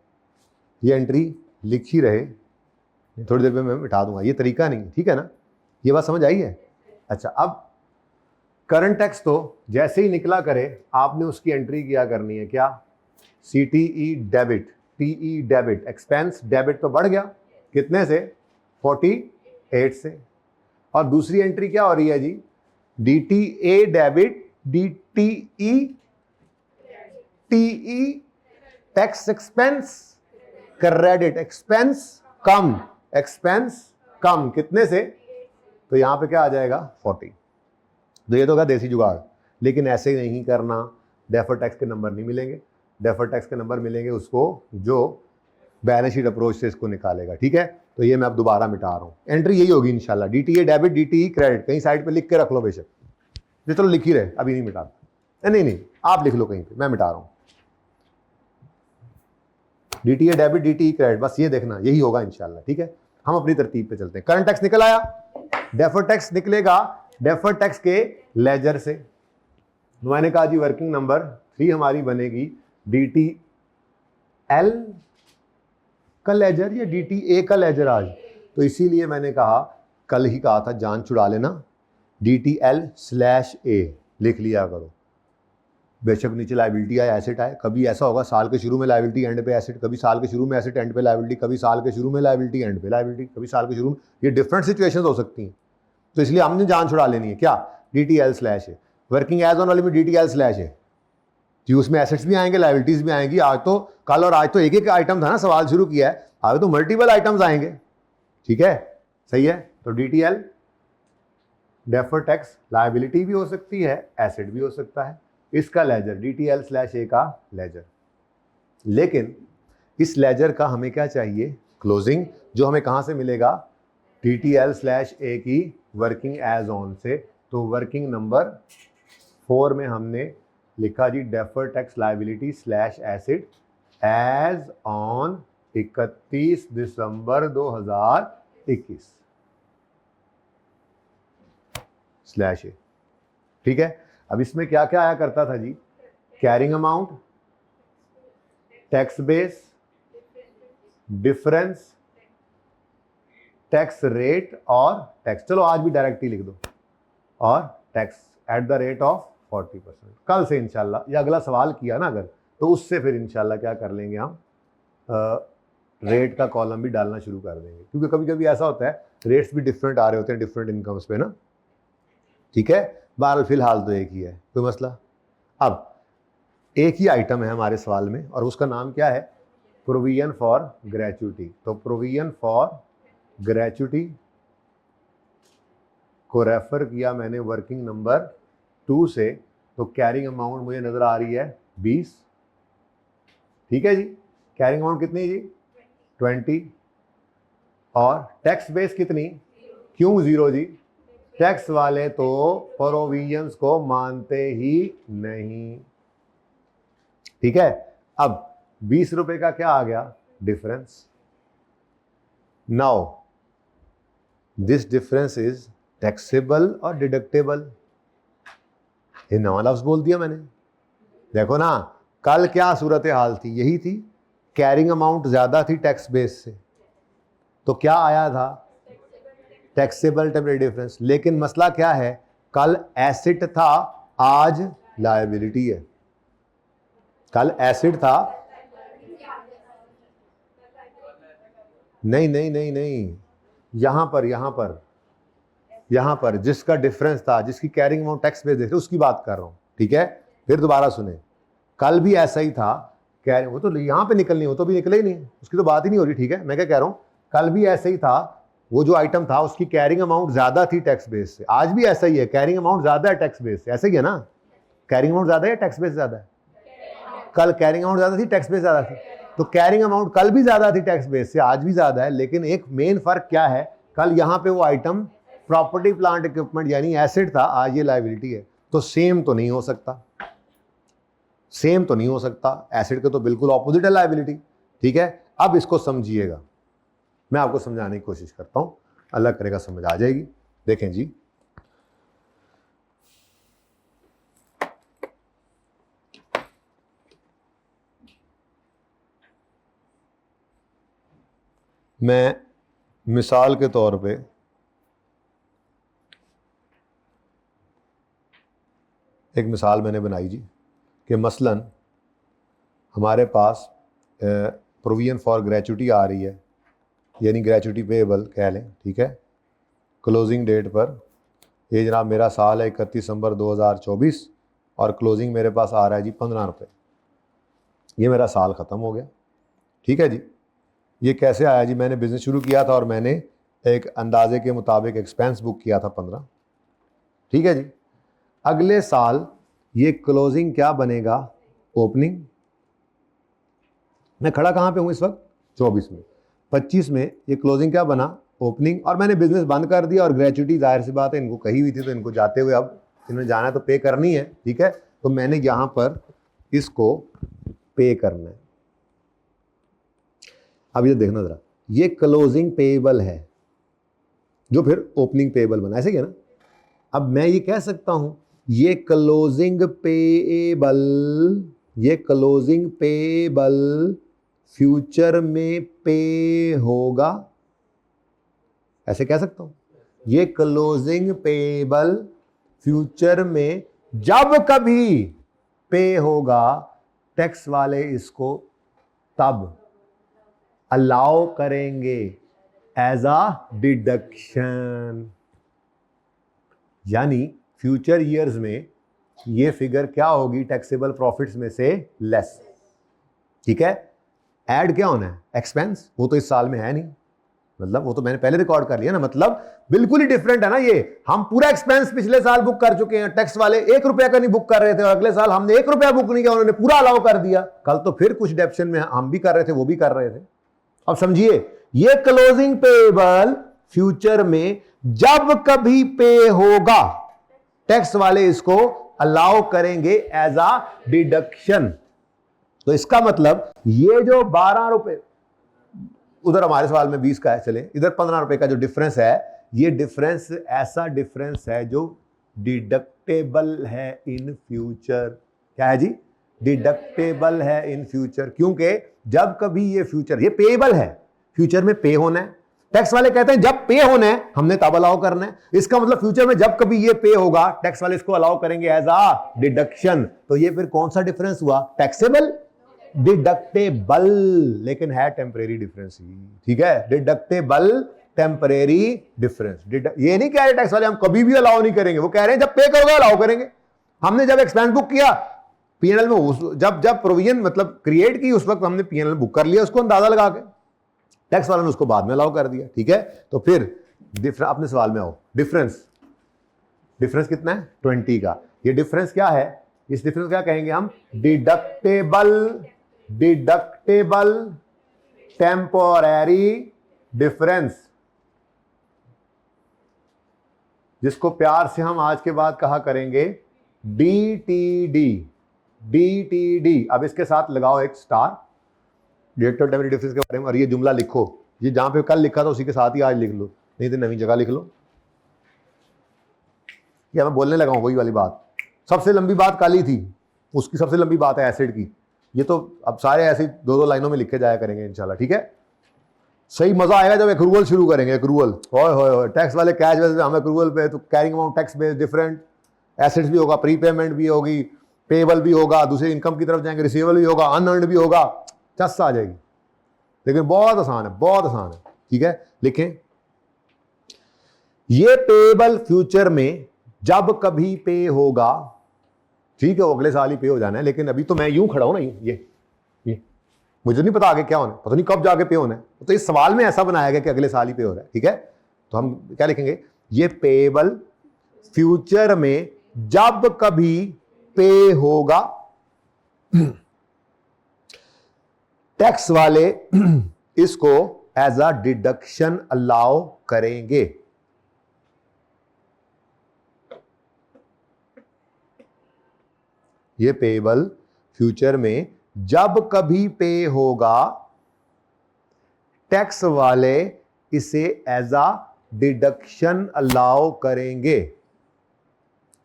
S1: ये एंट्री लिखी रहे, थोड़ी देर में मैं मिटा दूंगा, ये तरीका नहीं, ठीक है ना, ये बात समझ आई है। अच्छा, अब करंट टैक्स तो जैसे ही निकला करे आपने उसकी एंट्री किया करनी है, क्या, CTE debit, TE debit, expense debit तो बढ़ गया कितने से, 48 से। और दूसरी एंट्री क्या हो रही है जी, DTA debit, DTE TE tax expense credit, expense कम कितने से, तो यहां पे क्या आ जाएगा 40। तो ये तो का देसी जुगाड़, लेकिन ऐसे ही नहीं करना, डेफर टैक्स के नंबर नहीं मिलेंगे। डेफर टैक्स के नंबर मिलेंगे उसको जो बैलेंस शीट अप्रोच से इसको निकालेगा, ठीक है। तो ये मैं अब दोबारा मिटा रहा हूँ, एंट्री यही होगी इंशाल्लाह, DTA डेबिट, DTE क्रेडिट, कहीं साइड पे लिख के रख लो बेशक, ये चलो लिख ही रहे, अभी नहीं मिटाता, नहीं आप लिख लो कहीं पे, मैं मिटा रहा हूँ। DTA डेबिट, DTE क्रेडिट, बस ये देखना यही होगा इंशाल्लाह, ठीक है। हम अपनी तरतीब पे चलते हैं। करंट टैक्स निकल आया, डेफर टैक्स निकलेगा डेफर टैक्स के लेजर से। मैंने कहा जी वर्किंग नंबर 3 हमारी बनेगी DTL का लेजर या DTA का लेजर आज, तो इसीलिए मैंने कहा, कल ही कहा था जान छुड़ा लेना, DTL/A लिख लिया करो। बेशक नीचे लायबिलिटी आए, एसेट आए, कभी ऐसा होगा साल के शुरू में लायबिलिटी एंड पे एसेट, कभी साल के शुरू में एसेट एंड पे लायबिलिटी, कभी साल के शुरू में लायबिलिटी एंड पे लायबिलिटी, कभी साल के शुरू में, ये डिफरेंट सिचुएशंस हो सकती हैं। तो इसलिए हमने जान छुड़ा लेनी है क्या, DTL/A। वर्किंग एज ऑन वाली में DTL/A, कि उसमें एसेट्स भी आएंगे लायबिलिटीज भी आएंगी। आज तो कल और आज तो एक एक आइटम था ना, सवाल शुरू किया है, आगे तो मल्टीपल आइटम्स आएंगे, ठीक है, सही है। तो DTL डेफर टैक्स लायबिलिटी भी हो सकती है, एसेट भी हो सकता है, इसका लेजर DTL/A का लेजर। लेकिन इस लेजर का हमें क्या चाहिए, क्लोजिंग, जो हमें कहां से मिलेगा, DTL/A की वर्किंग एज ऑन से। तो वर्किंग नंबर 4 में हमने लिखा जी defer tax liability / asset as on 31 December 2021 /A, ठीक है। अब इसमें क्या क्या आया करता था जी, carrying amount, tax base, difference, tax rate और टैक्स, चलो आज भी डायरेक्ट ही लिख दो, और tax at the rate of 40%। कल से इंशाल्लाह, ये अगला सवाल किया ना अगर, तो उससे फिर इंशाल्लाह क्या कर लेंगे हम, रेट का कॉलम भी डालना शुरू कर देंगे, क्योंकि कभी कभी ऐसा होता है रेट्स भी डिफरेंट आ रहे होते हैं डिफरेंट इनकम्स पे ना, ठीक है। बहरहाल फिलहाल तो एक ही है, कोई मसला। अब एक ही आइटम है हमारे सवाल में, और उसका नाम क्या है, प्रोविजन फॉर ग्रेचुटी। तो प्रोविजन फॉर ग्रेचुटी को रेफर किया मैंने वर्किंग नंबर 2 से, तो कैरिंग अमाउंट मुझे नजर आ रही है 20, ठीक है जी। कैरिंग अमाउंट कितनी जी, 20, और टैक्स बेस कितनी, क्यों 0 जी, टैक्स वाले तो प्रोविजंस को मानते ही नहीं, ठीक है। अब 20 रुपए का क्या आ गया, difference. Now this difference is taxable और डिडक्टेबल, ये नवा लफ्ज बोल दिया मैंने। देखो ना, कल क्या सूरत हाल थी, यही थी, कैरिंग अमाउंट ज्यादा थी टैक्स बेस से, तो क्या आया था, टैक्सेबल टेम्परेरी डिफरेंस। लेकिन मसला क्या है, कल एसेट था, आज लायबिलिटी है। कल एसेट था, नहीं, यहां पर जिसका डिफरेंस था, जिसकी कैरिंग अमाउंट टैक्स बेस देख रहे उसकी बात कर रहा हूं, ठीक है। फिर दोबारा सुने, कल भी ऐसा ही था, कैरिंग, वो तो यहां पे निकलनी, वो तो भी निकले ही नहीं, उसकी तो बात ही नहीं हो रही, ठीक है। मैं क्या कह रहा हूं, कल भी ऐसा ही था, वो जो आइटम था उसकी कैरिंग अमाउंट ज्यादा थी टैक्स बेस से, आज भी ऐसा ही है, कैरिंग अमाउंट ज्यादा है टैक्स बेस से, ऐसा ही है ना, कैरिंग अमाउंट ज्यादा है, टैक्स बेस ज्यादा है। कल कैरिंग अमाउंट ज्यादा थी, टैक्स बेस ज्यादा थी, तो कैरिंग अमाउंट कल भी ज्यादा थी टैक्स बेस से, आज भी ज्यादा है। लेकिन एक मेन फर्क क्या है, कल यहां पे वो आइटम प्रॉपर्टी प्लांट इक्विपमेंट यानी एसेट था, आज ये लायबिलिटी है। तो सेम तो नहीं हो सकता, सेम तो नहीं हो सकता, एसेट के तो बिल्कुल ऑपोजिट है लायबिलिटी, ठीक है। अब इसको समझिएगा, मैं आपको समझाने की कोशिश करता हूं, अल्लाह करेगा समझ आ जाएगी। देखें जी, मैं मिसाल के तौर पे एक मिसाल मैंने बनाई जी, कि मसलन हमारे पास प्रोविजन फॉर ग्रेचुटी आ रही है, यानी ग्रेचुटी पेएबल कह लें, ठीक है। क्लोजिंग डेट पर ये जनाब मेरा साल है 31 दिसंबर 2024 और क्लोजिंग मेरे पास आ रहा है जी 15 रुपये। ये मेरा साल ख़त्म हो गया, ठीक है जी। ये कैसे आया जी? मैंने बिज़नेस शुरू किया था और मैंने एक अंदाजे के मुताबिक एक्सपेंस बुक किया था 15, ठीक है जी। अगले साल ये क्लोजिंग क्या बनेगा? ओपनिंग। मैं खड़ा कहाँ पे हूँ इस वक्त? 24 में। 25 में ये क्लोजिंग क्या बना? ओपनिंग। और मैंने बिजनेस बंद कर दिया और ग्रेचुटी जाहिर सी बात है इनको कही हुई थी, तो इनको जाते हुए अब इन्होंने जाना है तो पे करनी है, ठीक है। तो मैंने यहाँ पर इसको पे करना है। अब ये देखना ज़रा, ये क्लोजिंग पेएबल है जो फिर ओपनिंग पेएबल बना, ऐसे क्या ना। अब मैं ये कह सकता हूँ ये क्लोजिंग पेएबल, ये क्लोजिंग पेएबल फ्यूचर में पे होगा, ऐसे कह सकता हूं। ये क्लोजिंग पेएबल फ्यूचर में जब कभी पे होगा, टैक्स वाले इसको तब अलाउ करेंगे एज अ डिडक्शन। यानी फ्यूचर ईयर्स में ये फिगर क्या होगी? टैक्सेबल प्रॉफिट्स में से लेस, ठीक है। ऐड क्या होना है? एक्सपेंस। वो तो इस साल में है नहीं, मतलब वो तो मैंने पहले रिकॉर्ड कर लिया ना, मतलब बिल्कुल ही डिफरेंट है ना ये। हम पूरा एक्सपेंस पिछले साल बुक कर चुके हैं, टैक्स वाले 1 रुपया का नहीं बुक कर रहे थे और अगले साल हमने 1 रुपया बुक नहीं किया, उन्होंने पूरा अलाउ कर दिया। कल तो फिर कुछ डेप्शन में हम भी कर रहे थे, वो भी कर रहे थे। अब समझिए, ये क्लोजिंग पेएबल फ्यूचर में जब कभी पे होगा, टैक्स वाले इसको अलाउ करेंगे एज अ डिडक्शन। तो इसका मतलब ये जो 12 रुपए, उधर हमारे सवाल में 20 का है, चले इधर 15 रुपए का जो डिफरेंस है, ये डिफरेंस ऐसा डिफरेंस है जो डिडक्टेबल है इन फ्यूचर। क्या है जी? डिडक्टेबल है इन फ्यूचर, क्योंकि जब कभी ये फ्यूचर, ये पेएबल है, फ्यूचर में पे होना है। टैक्स वाले कहते हैं जब पे होना है हमने तब अलाउ करना है। इसका मतलब फ्यूचर में जब कभी ये पे होगा, टैक्स वाले इसको अलाउ करेंगे एज अ डिडक्शन। तो ये फिर कौन सा डिफरेंस हुआ? टैक्सेबल, डिडक्टेबल, लेकिन है टेम्परेरी डिफरेंस ही, ठीक है। Deductible temporary difference. ये नहीं कह रहे टैक्स वाले हम कभी भी अलाउ नहीं करेंगे, वो कह रहे हैं जब पे करोगे अलाउ करेंगे। हमने जब एक्सपेंस बुक किया पीएनएल में, जब प्रोविजन मतलब क्रिएट की, उस वक्त हमने पीएनएल बुक कर लिया उसको अंदाजा लगा के, टैक्स वालों ने उसको बाद में अलाउ कर दिया, ठीक है। तो फिर अपने सवाल में आओ। डिफरेंस कितना है? 20 का। ये डिफरेंस क्या है? इस डिफरेंस क्या कहेंगे हम? डिडक्टेबल टेम्पोररी डिफरेंस, जिसको प्यार से हम आज के बाद कहा करेंगे डीटीडी। अब इसके साथ लगाओ एक स्टार, डिडक्टेबल टेम्पोररी डिफरेंस के बारे में, और ये जुमला लिखो। ये जहां पे कल लिखा था उसी के साथ ही आज लिख लो, नहीं तो नई जगह लिख लो। या मैं बोलने लगा हूं वही वाली बात, सबसे लंबी बात कल ही थी, उसकी सबसे लंबी बात है एसिड की। ये तो अब सारे ऐसे 2-2 लाइनों में लिखे जाया करेंगे इंशाल्लाह, ठीक है। सही मजा आएगा जब एक्रूवल शुरू करेंगे। एक्रूवल, ओए टैक्स वाले कैश बेस पे, हम एक्रूवल पे, तो carrying amount tax base different, assets भी होगा, प्रीपेमेंट भी होगी, पेबल भी होगा, दूसरे इनकम की तरफ जाएंगे, रिसीवेबल भी होगा, अनअर्न्ड भी होगा, चस आ जाएगी। लेकिन बहुत आसान है, बहुत आसान है, ठीक है। लिखें, ये पेबल फ्यूचर में जब कभी पे होगा, ठीक है, वो अगले साल ही पे हो जाना है, लेकिन अभी तो मैं यूं खड़ा हूं ना, ये मुझे नहीं पता आगे क्या होना है, पता नहीं कब जाके पे होना है। तो इस सवाल में ऐसा बनाया गया कि अगले साल ही पे हो रहा है, ठीक है। तो हम क्या लिखेंगे? ये पेबल फ्यूचर में जब कभी पे होगा, टैक्स वाले इसको एज अ डिडक्शन अलाउ करेंगे। ये पेबल फ्यूचर में जब कभी पे होगा, टैक्स वाले इसे एज अ डिडक्शन अलाउ करेंगे।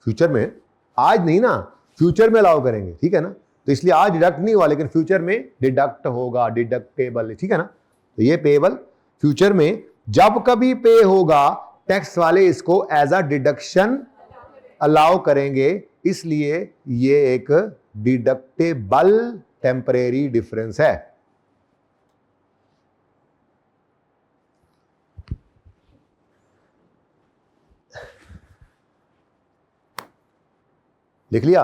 S1: फ्यूचर में, आज नहीं ना, फ्यूचर में अलाउ करेंगे, ठीक है ना। तो इसलिए आज डिडक्ट नहीं हुआ, लेकिन फ्यूचर में डिडक्ट होगा, डिडक्टेबल, ठीक है ना। तो ये पेबल फ्यूचर में जब कभी पे होगा, टैक्स वाले इसको एज अ डिडक्शन अलाउ करेंगे, इसलिए ये एक डिडक्टेबल टेम्परेरी डिफरेंस है। लिख लिया?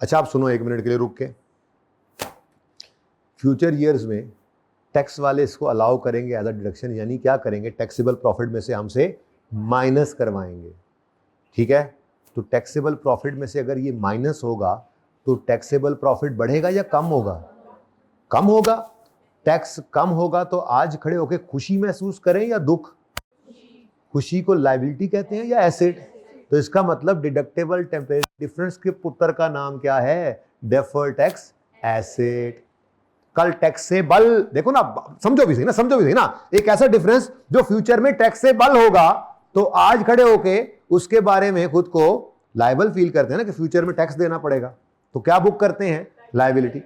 S1: अच्छा आप सुनो एक मिनट के लिए रुक के। फ्यूचर ईयर्स में टैक्स वाले इसको अलाउ करेंगे एज अ डिडक्शन, यानी क्या करेंगे, टैक्सेबल प्रॉफिट में से हमसे माइनस करवाएंगे। ठीक है, तो टैक्सेबल प्रॉफिट में से अगर ये माइनस होगा तो टैक्सेबल प्रॉफिट बढ़ेगा या कम होगा? कम होगा। टैक्स कम होगा तो आज खड़े होकर खुशी महसूस करें या दुख? खुशी को लायबिलिटी कहते हैं या एसेट? तो इसका मतलब डिडक्टेबल टेम्परेरी डिफरेंस के पुत्र का नाम क्या है? Deferred tax asset. कल टैक्सेबल, देखो ना, समझो भी सही ना, समझो भी सही ना, एक ऐसा डिफरेंस जो फ्यूचर में टैक्सेबल होगा तो आज खड़े होके उसके बारे में खुद को लायबल फील करते हैं ना कि फ्यूचर में टैक्स देना पड़ेगा, तो क्या बुक करते हैं? लायबिलिटी।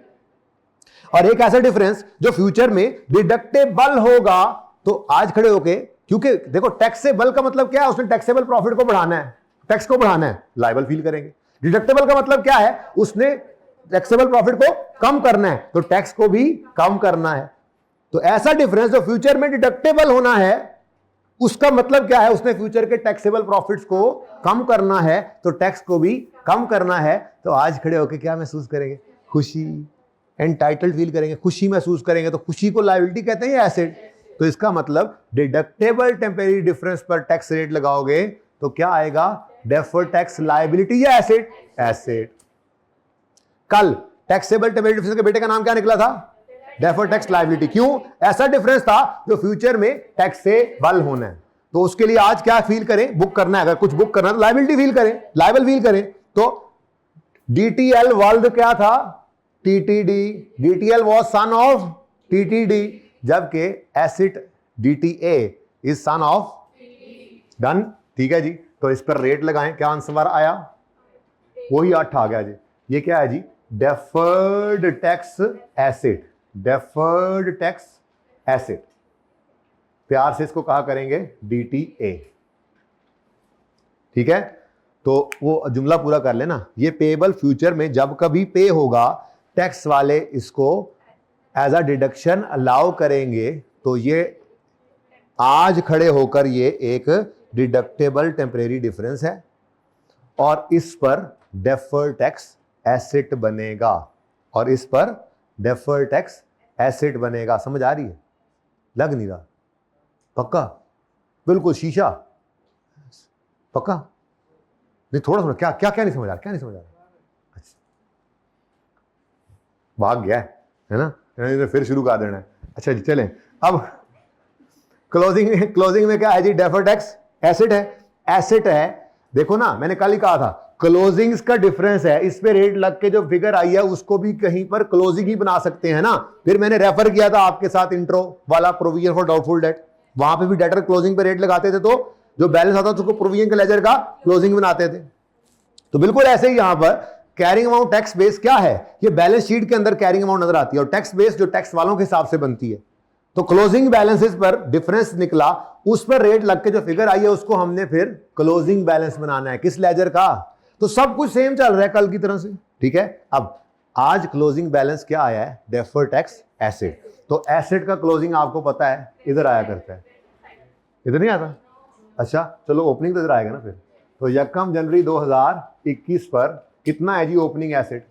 S1: और एक ऐसा डिफरेंस जो फ्यूचर में डिडक्टेबल होगा तो आज खड़े होके, क्योंकि देखो टैक्सेबल का मतलब क्या है, उसने टैक्सेबल प्रॉफिट को बढ़ाना है, टैक्स को बढ़ाना है, लायबल फील करेंगे। डिडक्टेबल का मतलब क्या है, उसने टैक्सेबल प्रॉफिट को कम करना है, तो टैक्स को भी कम करना है। तो ऐसा डिफरेंस जो फ्यूचर में डिडक्टेबल होना है, उसका मतलब क्या है, उसने फ्यूचर के टैक्सेबल प्रॉफिट्स को कम करना है, तो टैक्स को भी कम करना है। तो आज खड़े होकर क्या महसूस करेंगे? खुशी, एंटाइटल्ड फील करेंगे, खुशी महसूस करेंगे। तो खुशी को लायबिलिटी कहते हैं या एसेट? तो इसका मतलब डिडक्टेबल टेम्परेरी डिफरेंस पर टैक्स रेट लगाओगे तो क्या आएगा? डेफर्ड टैक्स लायबिलिटी या एसेट? एसेट। कल टैक्सेबल टेम्परेरी डिफरेंस के बेटे का नाम क्या निकला था? Deferred tax liability. क्यों? ऐसा डिफरेंस था जो फ्यूचर में टैक्सेबल होना है। तो उसके लिए आज क्या फील करें? बुक करना है। अगर कुछ बुक करना है तो लायबिलिटी फील करें, लायबल फील करें। तो डीटीएल वर्ल्ड क्या था? TTD. DTL was sum of TTD, जबकि asset DTA is sum of done. ठीक है जी, तो इस पर रेट लगाएं। क्या आंसर आया? वही 8 आ गया जी। ये क्या है जी? Deferred tax asset. Deferred tax asset, प्यार से इसको कहा करेंगे डीटीए। ठीक है, तो वो जुमला पूरा कर लेना। ये पेएबल फ्यूचर में जब कभी पे होगा, टैक्स वाले इसको एज अ डिडक्शन अलाउ करेंगे, तो ये आज खड़े होकर ये एक डिडक्टेबल टेम्परेरी डिफरेंस है और इस पर डेफर्ड टैक्स एसेट बनेगा, और इस पर डेफर्ड टैक्स एसेट बनेगा। समझ आ रही है? लग नहीं रहा? पक्का? बिल्कुल शीशा? पक्का? नहीं, थोड़ा थोड़ा। क्या क्या क्या नहीं समझ आ रहा? क्या नहीं समझ आ रहा? अच्छा, भाग गया है ना? फिर शुरू कर देना है। अच्छा जी, चलें अब क्लोजिंग में क्या है जी? डेफर्ड टैक्स एसेट है। एसेट है, देखो ना, मैंने कल ही कहा था क्लोजिंग्स का डिफरेंस है, इस पे रेट लग के जो फिगर आई है उसको भी कहीं पर क्लोजिंग ही बना सकते हैं ना। फिर मैंने रेफर किया था आपके साथ इंट्रो वाला प्रोविजन फॉर डाउटफुल डेट, वहां पे भी डेटर क्लोजिंग पे रेट लगाते थे, तो जो बैलेंस आता था उसको प्रोविजन के लेजर का क्लोजिंग बनाते थे। तो बिल्कुल ऐसे ही यहां पर कैरिंग अमाउंट टैक्स बेस क्या है? ये बैलेंस शीट के अंदर कैरिंग अमाउंट नजर आती है, और टैक्स बेस जो टैक्स वालों के हिसाब से बनती है। तो क्लोजिंग बैलेंसेस पर डिफरेंस निकला, उस पर रेट लग के जो फिगर आई है उसको हमने फिर क्लोजिंग बैलेंस बनाना है। किस लेजर का? तो सब कुछ सेम चल रहा है कल की तरह से। ठीक है, अब आज क्लोजिंग बैलेंस क्या आया है? Deferred tax asset. तो एसेट का क्लोजिंग आपको पता है इधर आया करता है, इधर नहीं आता? अच्छा चलो, ओपनिंग तो इधर आएगा ना फिर। तो 1 जनवरी 2021 पर कितना है जी ओपनिंग एसेट?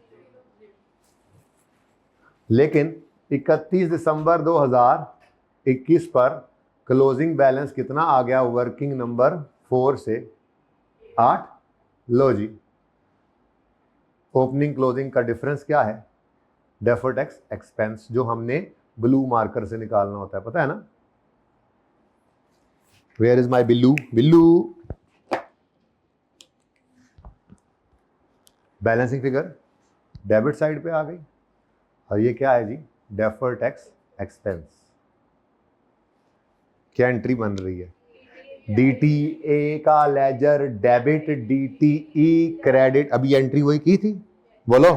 S1: लेकिन 31 दिसंबर 2021 पर क्लोजिंग बैलेंस कितना आ गया? वर्किंग नंबर 4 से 8। लो जी, ओपनिंग क्लोजिंग का डिफरेंस क्या है? डेफर्ड टैक्स एक्सपेंस, जो हमने ब्लू मार्कर से निकालना होता है, पता है ना? Where is my Billu? Billu, balancing figure debit side पे आ गई, और ये क्या है जी? Deferred tax expense. क्या एंट्री बन रही है? डीटीए का लेजर डेबिट, डीटीई क्रेडिट। अभी एंट्री वही की थी, बोलो।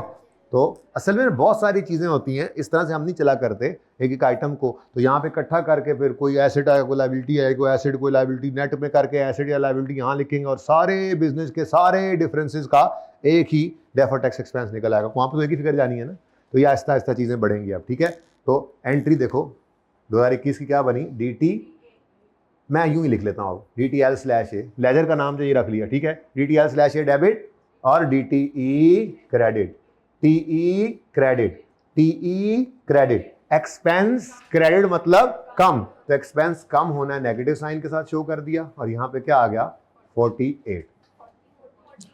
S1: तो असल में बहुत सारी चीजें होती हैं, इस तरह से हम नहीं चला करते एक एक आइटम को। तो यहाँ पे इकट्ठा करके फिर कोई एसेट आएगा, कोई लायबिलिटी आएगी, कोई एसेट कोई लायबिलिटी, नेट में करके एसेट या लायबिलिटी यहाँ लिखेंगे, और सारे बिजनेस के सारे डिफरेंसेस का एक ही डेफर्ड टैक्स एक्सपेंस निकल आएगा। वहाँ पर तो एक ही फिगर जानी है ना। तो ये आहिस्ता आहिस्ता चीज़ें बढ़ेंगी अब, ठीक है। तो एंट्री देखो 2021 की क्या बनी, DT, मैं यूं ही लिख लेता हूँ, DTL/A, लेजर का नाम जो ये रख लिया, ठीक है, DTL/A डेबिट और DTE credit, TE credit, TE credit, expense credit मतलब कम, तो एक्सपेंस कम होना है नेगेटिव साइन के साथ शो कर दिया, और यहां पे क्या आ गया 48,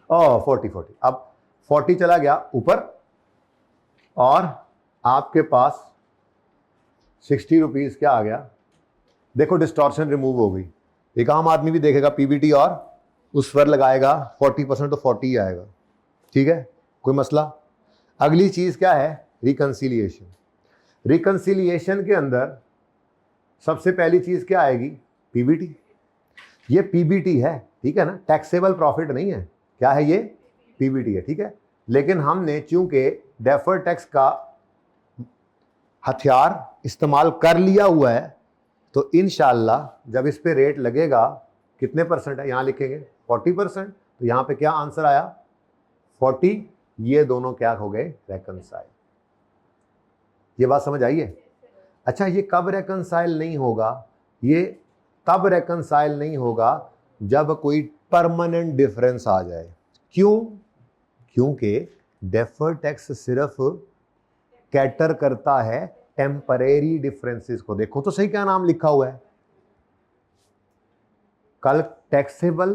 S1: 40, अब 40 चला गया ऊपर, और आपके पास 60 रुपीज क्या आ गया, देखो डिस्टॉर्शन रिमूव हो गई, एक आम आदमी भी देखेगा पीबीटी और उस पर लगाएगा 40%, तो 40 ही आएगा, ठीक है, कोई मसला। अगली चीज क्या है, रिकंसिलिएशन। रिकंसिलिएशन के अंदर सबसे पहली चीज क्या आएगी, पीबीटी। ये पीबीटी है, ठीक है ना, टैक्सेबल प्रॉफिट नहीं है, क्या है ये, पीबीटी है, ठीक है। लेकिन हमने चूंकि डेफर्ड टैक्स का हथियार इस्तेमाल कर लिया हुआ है, तो इंशाल्लाह जब इस पे रेट लगेगा, कितने परसेंट है, यहां लिखेंगे 40%, तो यहां पे क्या आंसर आया 40, ये दोनों क्या हो गए, रेकंसाइल। ये बात समझ आई है। अच्छा, ये कब रेकंसाइल नहीं होगा, ये तब रेकंसाइल नहीं होगा जब कोई परमानेंट डिफरेंस आ जाए। क्यों, क्योंकि डेफर्ड टैक्स सिर्फ कैटर करता है टेम्परेरी डिफरेंसेस को। देखो तो सही क्या नाम लिखा हुआ है, कल टैक्सेबल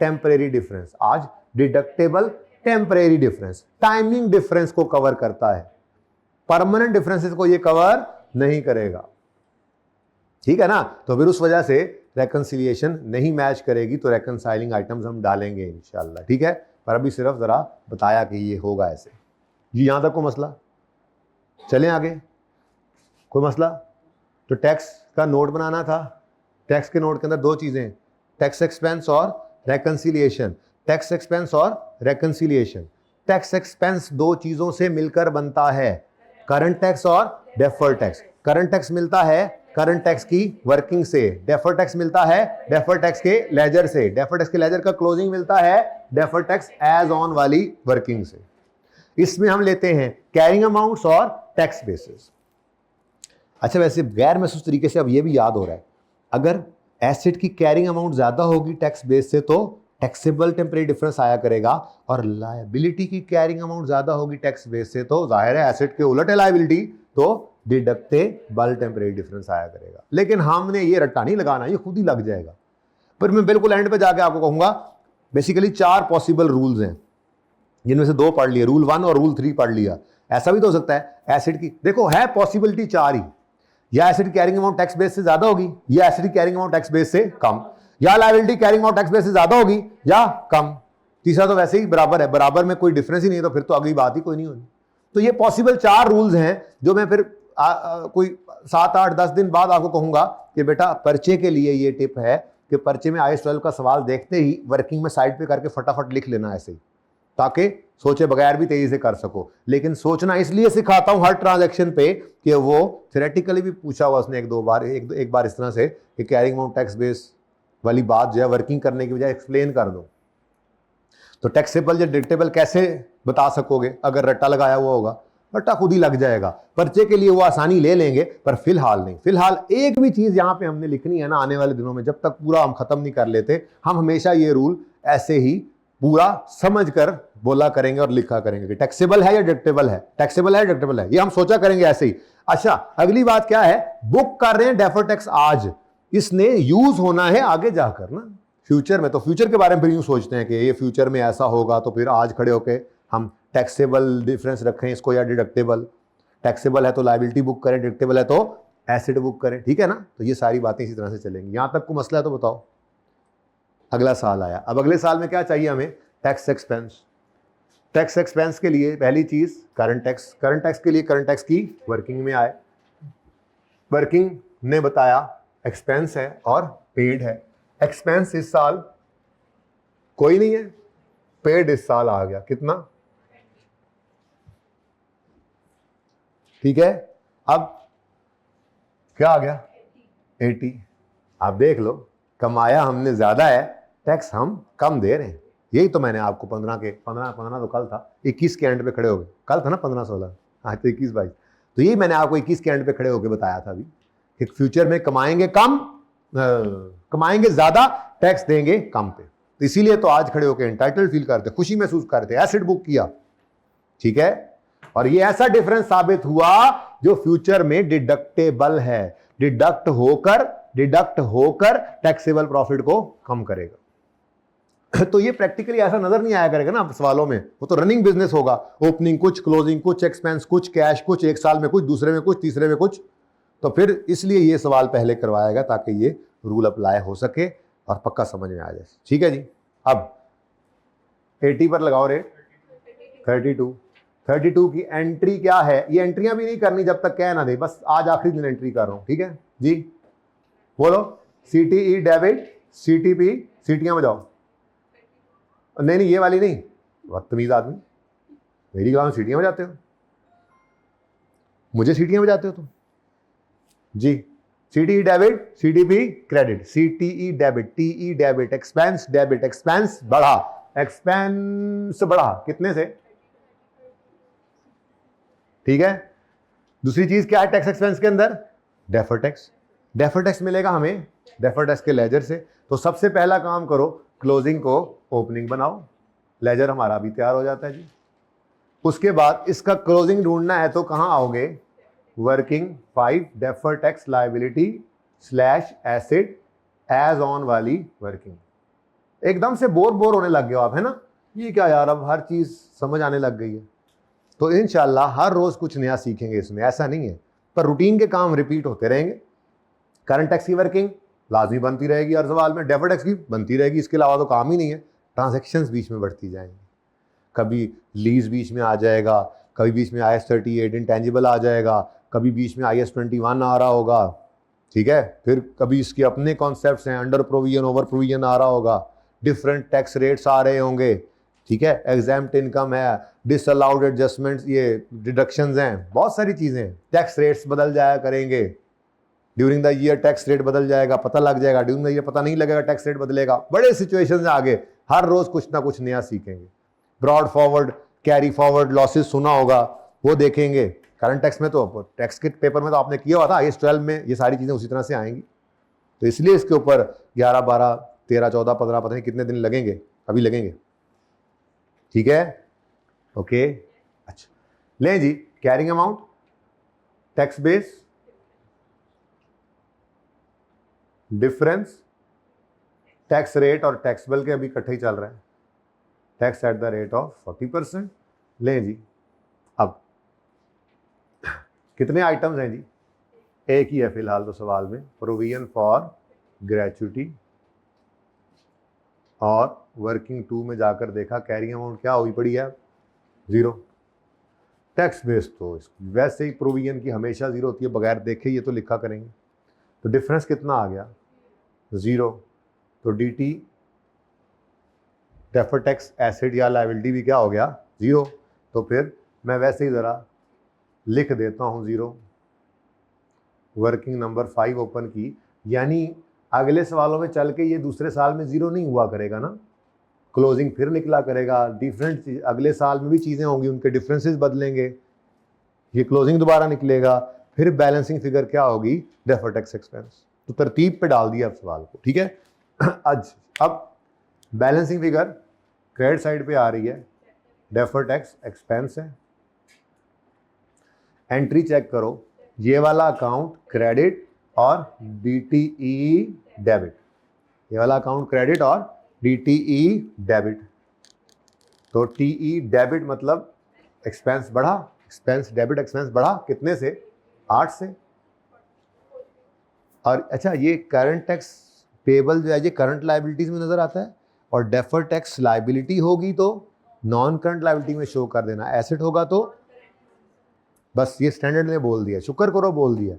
S1: टेम्परेरी डिफरेंस, आज deductible temporary difference, timing difference को कवर करता है, परमानेंट डिफरेंसेस को ये कवर नहीं करेगा, ठीक है ना। तो फिर उस वजह से रेकंसिलिएशन नहीं मैच करेगी, तो रेकंसाइलिंग आइटम्स हम डालेंगे इंशाल्लाह, ठीक है। पर अभी सिर्फ जरा बताया कि ये होगा ऐसे। जी यहां तक को मसला, चलें आगे, कोई मसला। तो टैक्स का नोट बनाना था, टैक्स के नोट के अंदर दो चीजें, टैक्स एक्सपेंस और रेकंसिलिएशन। टैक्स एक्सपेंस और रेकंसिलिएशन, टैक्स एक्सपेंस दो चीजों से मिलकर बनता है, करंट टैक्स और डेफर्ड टैक्स। करंट टैक्स मिलता है करंट टैक्स की वर्किंग से, डेफर्ड टैक्स मिलता है डेफर्ड टैक्स के लेजर से, डेफर्ड टैक्स के लेजर का क्लोजिंग मिलता है डेफर्ड टैक्स एज ऑन वाली वर्किंग से। इसमें हम लेते हैं कैरिंग अमाउंट्स और टैक्स बेसिस। अच्छा, वैसे गैर महसूस तरीके से अब ये भी याद हो रहा है, अगर एसेट की कैरिंग अमाउंट ज्यादा होगी टैक्स बेस से तो टैक्सेबल टेम्परेरी डिफरेंस आया करेगा, और लायबिलिटी की कैरिंग अमाउंट ज्यादा होगी टैक्स बेस से तो जाहिर है एसेट के उलट है लायबिलिटी, तो डिडक्टेबल टेम्परेरी डिफरेंस आया करेगा। लेकिन हमने ये रट्टा नहीं लगाना, ये खुद ही लग जाएगा। पर मैं बिल्कुल एंड पे जाके आपको कहूंगा, बेसिकली 4 पॉसिबल रूल्स हैं, जिनमें से 2 पढ़ लिए, रूल 1 और रूल 3 पढ़ लिया। ऐसा भी तो हो सकता है एसेट की, देखो है पॉसिबिलिटी 4 ही, या asset carrying amount tax base से ज्यादा होगी, या asset carrying amount tax base से कम, या liability carrying amount tax base से ज्यादा होगी या कम। तीसरा तो वैसे ही बराबर है, बराबर में कोई डिफरेंस ही नहीं है, तो फिर तो अगली बात ही कोई नहीं होनी। तो ये पॉसिबल 4 रूल्स हैं, जो मैं फिर कोई 7, 8, 10 दिन बाद आपको कहूंगा कि बेटा पर्चे के लिए ये टिप है कि पर्चे में IAS 12 का सवाल देखते ही वर्किंग में साइड पे करके फटाफट लिख लेना ऐसे ही, ताकि सोचे बगैर भी तेजी से कर सको। लेकिन सोचना इसलिए सिखाता हूं हर ट्रांजैक्शन पे कि वो थ्योरेटिकली भी पूछा हुआ उसने एक बार इस तरह से कि कैरिंग अमाउंट टैक्स बेस वाली बात जो है वर्किंग करने की बजाय एक्सप्लेन कर दो। तो टैक्सेबल या डिडक्टेबल कैसे बता सकोगे अगर रट्टा लगाया हुआ होगा, रट्टा खुद ही लग जाएगा। पर्चे के लिए वो आसानी ले लेंगे, पर फिलहाल नहीं। फिलहाल एक भी चीज यहां पे हमने लिखनी है ना, आने वाले दिनों में जब तक पूरा हम खत्म नहीं कर लेते, हम हमेशा ये रूल ऐसे ही पूरा समझ कर बोला करेंगे और लिखा करेंगे कि टैक्सेबल है या डिडक्टेबल है, टैक्सेबल है डिडक्टेबल है, ये हम सोचा करेंगे ऐसे ही। अच्छा, अगली बात क्या है, बुक कर रहे हैं डेफर्ड टैक्स आज, इसने यूज होना है आगे जाकर ना, फ्यूचर में। तो फ्यूचर के बारे में फिर यूं सोचते हैं कि ये फ्यूचर में ऐसा होगा, तो फिर आज खड़े होके हम टैक्सेबल डिफरेंस रखें इसको या डिडक्टेबल। टैक्सेबल है तो लायबिलिटी बुक करें, डिडक्टेबल है तो एसेट बुक करें, ठीक है ना। तो ये सारी बातें इसी तरह से चलेंगी। यहां तक को मसला है तो बताओ। अगला साल आया, अब अगले साल में क्या चाहिए हमें, टैक्स एक्सपेंस। टैक्स एक्सपेंस के लिए पहली चीज करंट टैक्स। करंट टैक्स के लिए करंट टैक्स की वर्किंग में आए, वर्किंग ने बताया एक्सपेंस है और पेड है। एक्सपेंस इस साल कोई नहीं है, पेड इस साल आ गया, कितना, ठीक है। अब क्या आ गया 80। आप देख लो, कमाया हमने ज्यादा है, टैक्स हम कम दे रहे हैं। यही तो मैंने आपको 15 तो कल था, 21 के एंड पे खड़े हो गए, कल था ना 15-16, हाँ तो 21-22, तो यही मैंने आपको 21 के एंड पे खड़े होकर बताया था अभी कि फ्यूचर में कमाएंगे कम, कमाएंगे ज्यादा, टैक्स देंगे कम पे। तो इसीलिए तो आज खड़े होकर एंटाइटल्ड फील करते, खुशी महसूस करते, एसेट बुक किया, ठीक है। और ये ऐसा डिफरेंस साबित हुआ जो फ्यूचर में डिडक्टेबल है, डिडक्ट होकर टैक्सेबल प्रॉफिट को कम करेगा। तो ये प्रैक्टिकली ऐसा नजर नहीं आया करेगा ना सवालों में, वो तो रनिंग बिजनेस होगा, ओपनिंग कुछ, क्लोजिंग कुछ, एक्सपेंस कुछ, कैश कुछ, एक साल में कुछ, दूसरे में कुछ, तीसरे में कुछ। तो फिर इसलिए ये सवाल पहले करवाएगा ताकि ये रूल अप्लाई हो सके और पक्का समझ में आ जाए, ठीक है जी। अब 80 पर लगाओ रेट, 32 की एंट्री क्या है, ये एंट्रियां भी नहीं करनी जब तक कह ना दे, बस आज आखिरी दिन एंट्री कर रहा हूं, ठीक है जी। बोलो CTE डेबिट, CTP, सीटियां बजाओ। नहीं ये वाली नहीं, बदतमीज आदमी, मेरी क्लास में सीटियां बजाते हो, मुझे सीटियां बजाते हो तुम जी। CTE debit, CTP credit, CTE debit, TE debit, expense debit, expense बढ़ा, एक्सपेंस बढ़ा कितने से, ठीक है। दूसरी चीज क्या है टैक्स एक्सपेंस के अंदर, डेफर टैक्स। डेफर टैक्स मिलेगा हमें डेफर टैक्स के लेजर से। तो सबसे पहला काम करो, क्लोजिंग को ओपनिंग बनाओ, लेजर हमारा भी तैयार हो जाता है जी। उसके बाद इसका क्लोजिंग ढूंढना है तो कहां आओगे, working 5 defer tax liability slash asset as on वाली वर्किंग। एकदम से बोर होने लग गए हो आप, है ना, ये क्या यार, अब हर चीज समझ आने लग गई है। तो इंशाल्लाह हर रोज कुछ नया सीखेंगे इसमें, ऐसा नहीं है, पर रूटीन के काम रिपीट होते रहेंगे। करंट टैक्स की वर्किंग लाजमी बनती रहेगी हर सवाल में, डेफर टैक्स की बनती रहेगी, इसके अलावा तो काम ही नहीं है। ट्रांजैक्शंस बीच में बढ़ती जाएंगी, कभी लीज बीच में आ जाएगा, कभी बीच में IAS 38 इंटेंजिबल आ जाएगा, कभी बीच में IAS 21 आ रहा होगा, ठीक है। फिर कभी इसके अपने कॉन्सेप्ट्स हैं, अंडर प्रोविजन, ओवर प्रोविजन आ रहा होगा, डिफरेंट टैक्स रेट्स आ रहे होंगे, ठीक है। एग्जाम्प्ट इनकम है, डिसअलाउड एडजस्टमेंट्स, ये डिडक्शंस हैं, बहुत सारी चीजें। टैक्स रेट्स बदल जाया करेंगे, during the year tax rate बदल जाएगा, पता लग जाएगा, ड्यूरिंग द ईयर पता नहीं लगेगा, टैक्स रेट बदलेगा, बड़े सिचुएशंस आगे, हर रोज कुछ ना कुछ नया सीखेंगे। Brought forward, carry forward losses सुना होगा, वो देखेंगे। करंट टैक्स में तो टैक्स के पेपर में तो आपने किया हुआ था, IAS 12 में ये सारी चीजें उसी तरह से आएंगी। तो इसलिए इसके ऊपर 11, 12, 13, 14, 15 पता नहीं कितने दिन लगेंगे, अभी लगेंगे, ठीक है, ओके। अच्छा लें जी, carrying amount, tax base, difference, tax rate और टैक्सेबल के अभी इकट्ठे ही चल रहा है, tax at the rate of 40%। लें जी, अब कितने आइटम्स हैं जी, एक ही है फिलहाल तो सवाल में, प्रोविजन फॉर ग्रेचुटी, और वर्किंग 2 में जाकर देखा कैरिंग अमाउंट क्या हुई पड़ी है, 0। टैक्स बेस तो वैसे ही प्रोविजन की हमेशा 0 होती है, बगैर देखे ये तो लिखा करेंगे। तो डिफरेंस कितना आ गया, 0। तो DT डेफर टैक्स एसेट या लायबिलिटी भी क्या हो गया, 0। तो फिर मैं वैसे ही ज़रा लिख देता हूँ 0। वर्किंग नंबर 5 ओपन की, यानी अगले सवालों में चल के ये दूसरे साल में 0 नहीं हुआ करेगा ना, क्लोजिंग फिर निकला करेगा, डिफरेंट अगले साल में भी चीज़ें होंगी, उनके डिफरेंसेस बदलेंगे, ये क्लोजिंग दोबारा निकलेगा, फिर बैलेंसिंग फिगर क्या होगी, डेफर टैक्स एक्सपेंस। तो तरतीब पे डाल दिया अब सवाल को, ठीक है। आज अब बैलेंसिंग फिगर क्रेडिट साइड पे आ रही है, डेफर टैक्स एक्सपेंस है, एंट्री चेक करो, ये वाला अकाउंट क्रेडिट और DTE डेबिट, ये वाला अकाउंट क्रेडिट और DTE डेबिट। तो TE डेबिट मतलब एक्सपेंस बढ़ा, एक्सपेंस डेबिट एक्सपेंस बढ़ा कितने से, 8 से। और अच्छा ये करंट टैक्स पेबल जो है ये करंट लायबिलिटीज में नजर आता है, और डेफर टैक्स लायबिलिटी होगी तो नॉन करंट लायबिलिटी में शो कर देना, एसेट होगा तो, बस ये स्टैंडर्ड ने बोल दिया, शुक्र करो बोल दिया,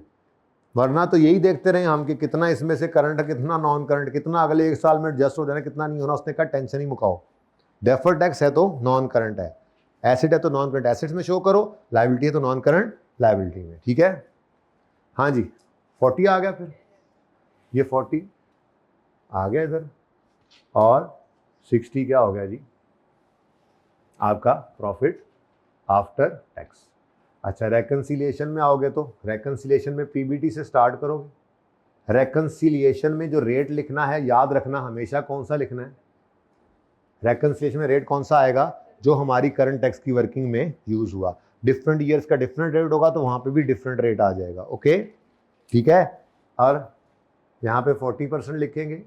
S1: वरना तो यही देखते रहे हम कि कितना इसमें से करंट है, कितना नॉन करंट, कितना अगले एक साल में एडजस्ट हो जाना, कितना नहीं होना। उसने कहा टेंशन ही मुकाओ, डेफर टैक्स है तो नॉन करंट है, एसेट है तो नॉन करंट एसेट्स में शो करो, लायबिलिटी है तो नॉन करंट लायबिलिटी में, ठीक है। हाँ जी 40 आ गया, फिर ये 40 आ गया इधर, और 60 क्या हो गया जी, आपका प्रॉफिट आफ्टर टैक्स। अच्छा, रेकन्सिलिएशन में आओगे तो रेकन्सिलिएशन में पीबीटी से स्टार्ट करोगे। रेकन्सिलिएशन में जो रेट लिखना है, याद रखना हमेशा कौन सा लिखना है, रेकन्सिलिएशन में रेट कौन सा आएगा, जो हमारी करंट टैक्स की वर्किंग में यूज हुआ। डिफरेंट ईयर्स का डिफरेंट रेट होगा तो वहां पे भी डिफरेंट रेट आ जाएगा। ओके, ठीक है। और यहाँ पे 40% लिखेंगे।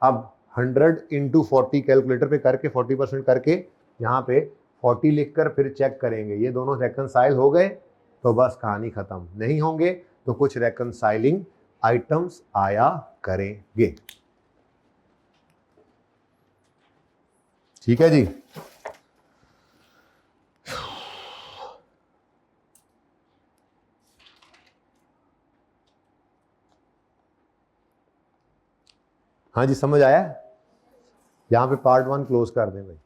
S1: अब 100 इंटू 40 कैलकुलेटर पे करके 40% करके यहाँ पे 40 लिखकर फिर चेक करेंगे ये दोनों रेकनसाइल हो गए तो बस कहानी खत्म। नहीं होंगे तो कुछ रेकनसाइलिंग आइटम्स आया करेंगे। ठीक है जी। हाँ जी, समझ आया। यहाँ पे पार्ट 1 क्लोज कर दें भाई।